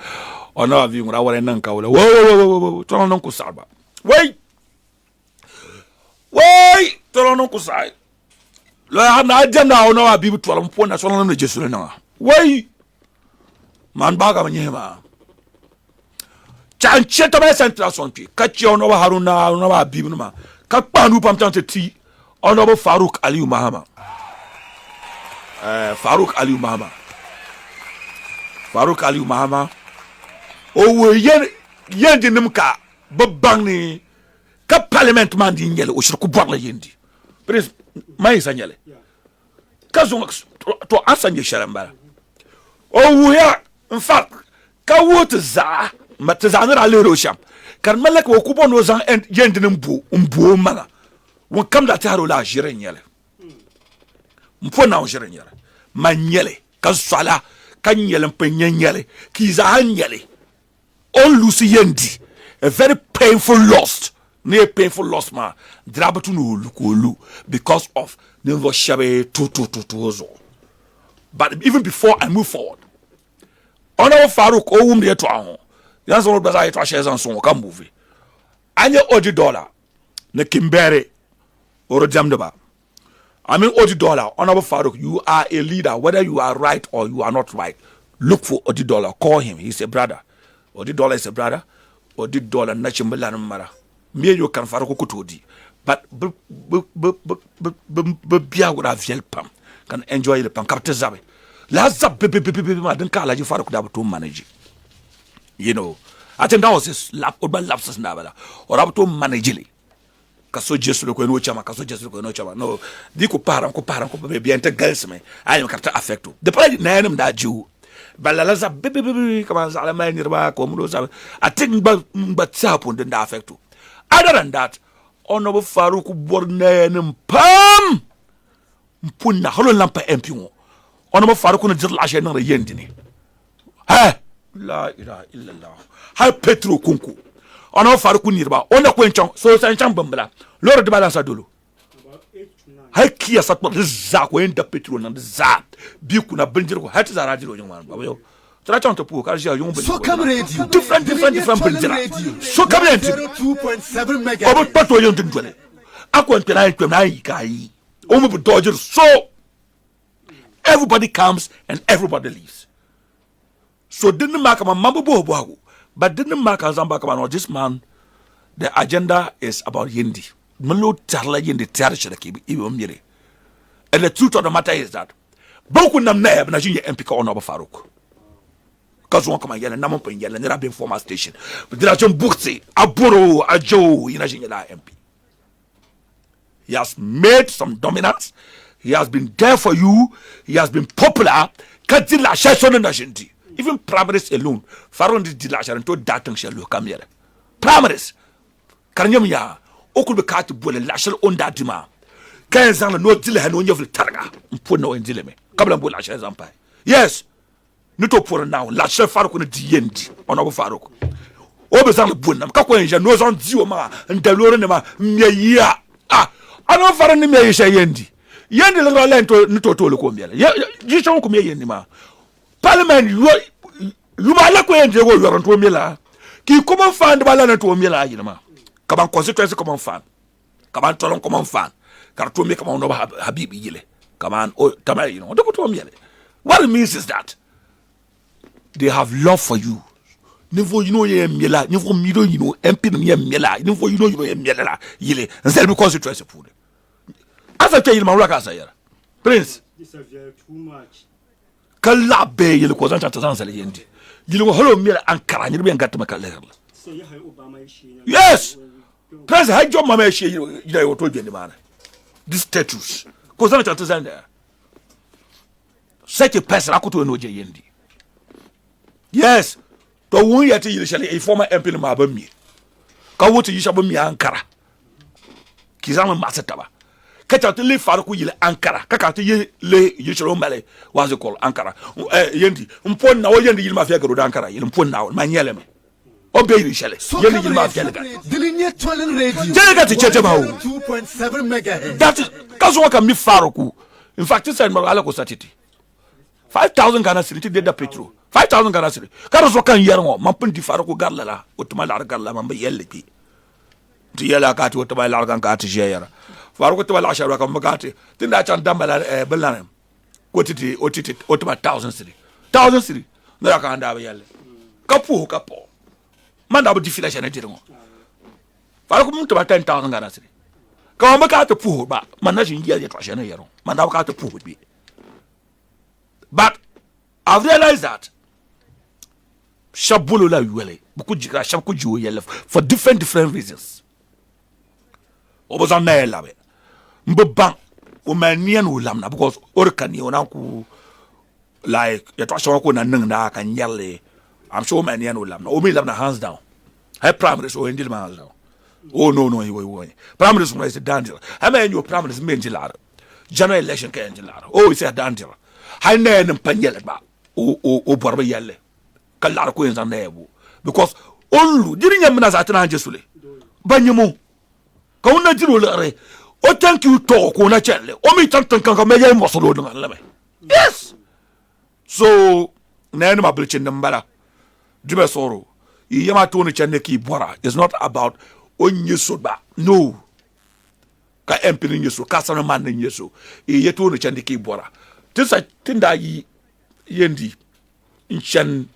Speaker 1: ona vi ngura wala nan ka wala wo to non ku sarba way to non ku sai lo ya na agenda ona abi to la mpo na so non jesu na way man baga manyema chanche to ba central sonti ka chi ona ba Haruna ona ba abi no ma ka panu pam tante ti ona ba Farouk Aliou Mahama Farouk Aliou Mahama o yen dinim ka babang ni ka parliament man di nyele o shirku borla yendi pres may sa nyele ka zo to asanye sharamba o ya in fact ka wote za matazanira le rosham kan malak wo ku bono zan yendi nimbu mbu manga won kam da taro la jire nyele mpo na jire nyele manyele ka swala kan nyele mpenyele ki za nyele on lucy yendi a very painful loss near painful loss ma drabatu no lukolu because of the shabe to but even before I move forward Honorable Farouk owum de to ahon yan so be say to share san so ka move anya $80 na kimbere or jamdaba I mean $80 Honorable Farouk you are a leader whether you are right or you are not right look for $80 call him he's a brother $80 is a brother $80 na chimbala mara me you can Farouk kutodi but bia would have pam can enjoy the pam captain zabe la zab ma den kala ji Farouk da to manage you know I think that was his urban lapses na bala or to manage li kaso jesu ko no chama no di ko param ko be bien te girls me I am captain affecto the play na enum da ju balalaza bibi kama zala mai nirba ko mu za I think but happen den da affect other than that Honorable Farouk Borne pam mpunna holo lampa MP wo Honorable Farouk no dir la chaîne na yendi ni ha la ilaha illallah ha Petro Kunku Honorable Farouk nirba ona ko enchon so san cham bambala loro de balance dolo hakiya satma za ko enda Petro na za bi kuna benjir ko hati za radio nyuma babayo tra chanta pu ka ja yum
Speaker 2: so come radio
Speaker 1: different benjira so come radio
Speaker 2: 2.7 mega
Speaker 1: obo pato yon tin dole akon tena en na yi kai o mu dodger so everybody comes and everybody leaves so didn't mark my mambo bo but didn't mark azamba kama no this man the agenda is about yindi melo tarla yindi tarcha ke ibo mire and the truth of the matter is that beaucoup nam na na jinye MP ka Honorable Farouk kazo kama yana na mon pen yana na be former station but there are some books aboro ajo ina jinye la MP he has made some dominance he has been there for you he has been popular kadila shashon na jinti even primaries alone Farouk di la sharon to datan shelo kamere primaries karnyam ya okul kat bole la shel on dadima 15 ans no dile ha no nyofle targa mpo no ndile me kabla mbo la shel zampa yes nito pour now la shel Farouk no di yendi Honorable Farouk o be san bo nam ka ko enja no zon di o ma ndaloro ne ma meya Honorable Farouk ni meya she yendi le lento nito to le ko miele ji chon ko meya yendi ma parliament you ma la ko enje go yoron to miela ki comment fan de bala na to miela yina ma kaban constituency comment fan kaban tolon comment fan car to me comment no Habibi yile kaman o tamay you know do to miele what it means is that they have love for you niveau you know ye miela niveau mido you know MP no ye miela niveau you know ye miela la yile nzel constituency pour asa ke yile ma wala sa yara prince
Speaker 3: this is too much
Speaker 1: kala be yile ko zan tata zan yendi yile ko holo miela ankara nyirbe ngatta makale
Speaker 3: so ya hay Obama shi
Speaker 1: yes prince hay jom mama shi yile yo to jendi mana this status ko zan tata zan da such a person akoto no je yendi yes to won yati yile shale a former MP no mabami ka wotu yisha bami ankara kizama masataba kata to le Farouk yile ankara kaka to le yishoro male was called ankara yendi mpon na wo yendi yile mafia garo ankara yile mpon na ma nyele me obe yile shale yendi yile mafia ga
Speaker 2: Dilinye Twelling Radio
Speaker 1: jega ti chete ba
Speaker 2: 2.7 megahertz
Speaker 1: that is kazo waka mi Farouk in fact he said ala ko satiti 5,000 Ghana cedi ti de petro 5,000 Ghana cedi karo so kan yermo man pendi Farouk garla la otuma la garla man ba yelle ki ti yela ka ti otuma la kan ka ti jeyara Farouk to la shara kan magati tinda chan dambala belan ko titi otuma 1,000 cedi na ka anda ba yelle kapo man da ba di fila chane dirmo Farouk mun to ba 10,000 Ghana cedi ka ma ka to pu ba man na jin yelle to chane yero man da ka to pu bi. But I've realized that Shabulu la yuele buku jira shabu jiwo yele for different reasons. Oboza na yela be mbeban o manian o lamna because orkani onanku like ya twasha ko na nna kan yele I'm sure manian o lamna o me lamna hands down. High primaries o endil hands down. Oh no you primaries no is a danger. I mean your primaries menjilaro. General election ka enjilaro. Oh it's a danger. Haine mpanyele ba o borba yelle kallar ko yanzu na yabo because onlu dirinya mna za tana jesule banyemu ka wona jiro lare o thank you to ko na chelle o mi tantan kan ka me yey mosolo dum Allah yes so nene ma bilchin mbala dube soro yema to ni chenne ki bora is not about onyeso ba no ka empiri nyeso ka sana man nyeso yeto ni chenne ki bora tisa tinda yi yendi inchan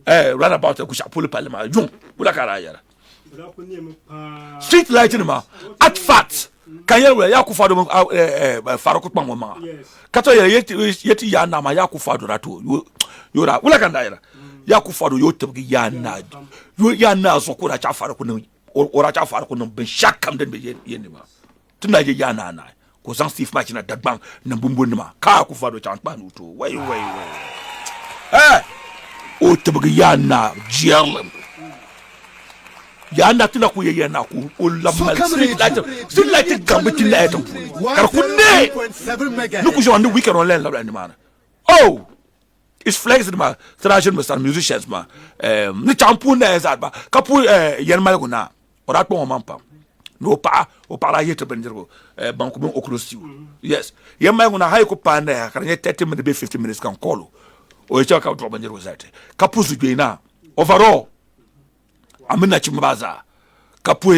Speaker 1: run about a kushapulu palema jung ula karayara street light ni ma at fat kanyere ya ku fado Farouk kpangwa ma kato yeti ya na ma ya ku fado rato yora ula kandayara ya ku fado yo tabgi ya na so ko ra cha Farouk ni ora cha Farouk no ben shakam den be yendi ma tunda je ya na ko san Steve match na dadban na bumbun ma ka ku fado chan pa nuto wai o tabga yana jerlem yana tuna ku yana ku ulamal street light gambiti na eto kar kunne
Speaker 2: 1.7 megahertz.
Speaker 1: nuku jo on the weekend on len la man oh it's flexed ma tradition musicians ma ni champu na ezat ba kapu yen malgo na ora to mampa no pa o para yete benjergo banku ben okrosi yes yen malgo na hay ko pa na kan 30 minutes be 50 minutes kan kolo o cha ka to benjergo zate kapu su na overall amina chimbaza kapu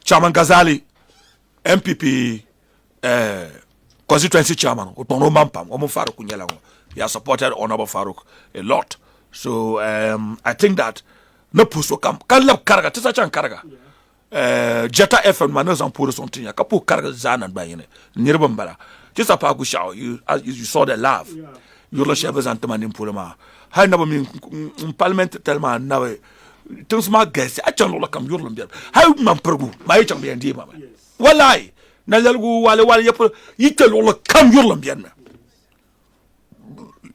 Speaker 1: chairman Gazali MPP constituency chairman o tono mampam o mo Farouk nyela ngo he supported Honorable Farouk a lot. So I think that no puso kam kalab karga tisa chan karga Jetta FM manos on puro son tinya kapu karga zanan bayine nirba mbala tisa pa gushao you saw the love you lo shebes antaman puro ma hay na min parliament tellement na tins ma gese a chan lo kam yurlo mbiya hay man pergu ma yecham be ndi mama wallahi na lalgu wale yep yitel lo kam yurlo mbiya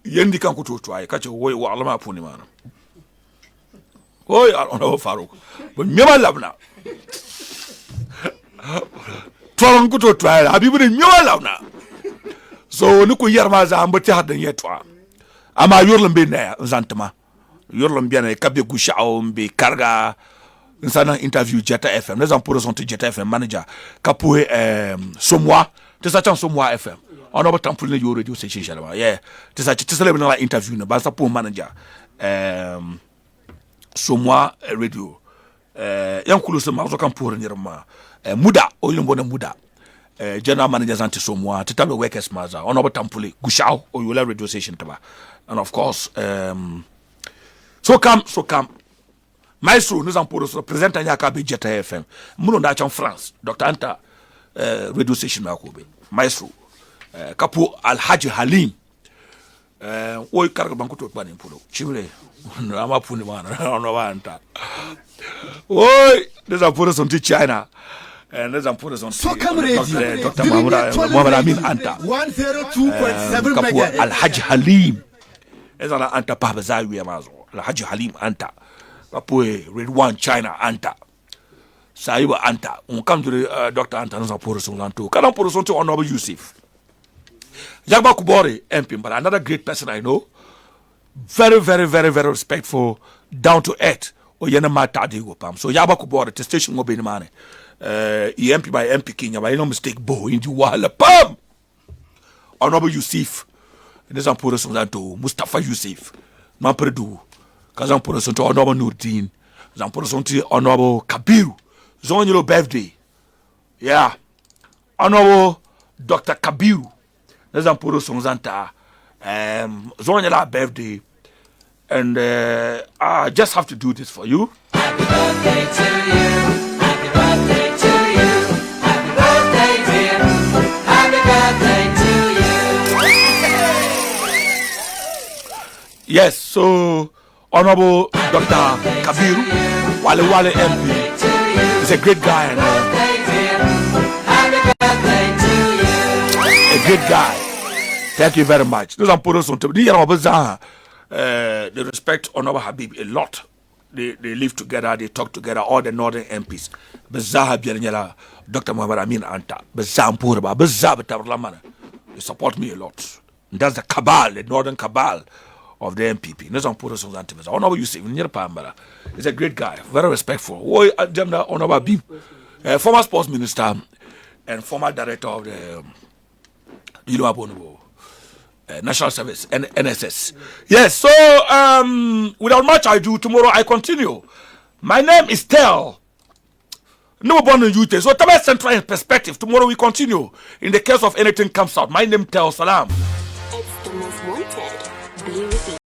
Speaker 1: yendi kan ko to ay kace woy wa alama puni mana oy Honorable Farouk bo nyama labna toron ko to ay habibu de nyama labna so ni ko yarma za ambati hadan yetwa ama yurlum be na zantama yurlum be na kabe gushao mbe karga insana interview Jetta FM les en présenter Jetta FM manager kapoe somwa te sa chan somwa FM on a temps pour le radio station chalwa yeah te sa le na interview na ba sa pour manager somwa radio yankulu se marzo kan pour nirma muda o yombo na muda general manager zanti somwa te talo workers maza on a temps pour le gushao o yola radio station taba and of course so come maestro nous en pour présenter nyaka be Jetta FM muno da chan France Dr Anta radio station ma ko be maestro kapo Alhaji Halim oy karga banko to bani pulo chimre ama puni mana ono wanta oy des apores sont China and des apores sont Dr Muhammad Amin Anta
Speaker 2: 102.7
Speaker 1: kapo
Speaker 2: megahertz.
Speaker 1: Alhaji Halim ezala Anta papa zawi amazo Alhaji Halim Anta kapo Red One China Anta Saiba Anta on come to Dr Anta nos apores sont lanto kana apores sont Honorable Yusuf Jagba Kubori MP, but another great person I know, very respectful, down to earth. O yena mata di go pam. So Jagba Kubori, the station mo be ni mane. MP by MP Kenya, by no mistake, bo indi wala pam. Honorable Yusuf, this is pura son to Mustafa Yusuf, Mampredu, Kazan pura son to Honorable Nurdin, Zan pura son to Honorable Kabiru, Zonyo birthday, yeah, Honorable Dr. Kabiru. There's a puro sonzanta zonela birthday and I just have to do this for you.
Speaker 4: Happy birthday to you. Happy birthday to you. Happy birthday dear. Happy birthday to you.
Speaker 1: Yes, so Honorable Dr. Kabiru Wale MP is a great guy and a great guy. Thank you very much. Those are put on the respect Honorable Habib a lot. They live together, they talk together, all the northern MPs. Bazaha Bianyala, Dr. Muhammad Amin Anta, Bazam Purba, Bazab Tabalamana. They support me a lot. And that's the cabal, the northern cabal of the MPP. Those are put on the Honorable Yusuf, near Pambara. He's a great guy, very respectful. Honorable Habib, former sports minister and former director of the National Service and NSS. Yes, so without much ado, tomorrow I continue. My name is Tell. No born in youth. So Tell Central in perspective. Tomorrow we continue. In the case of anything comes out. My name Tell Salam.
Speaker 5: It's the most wanted. Be with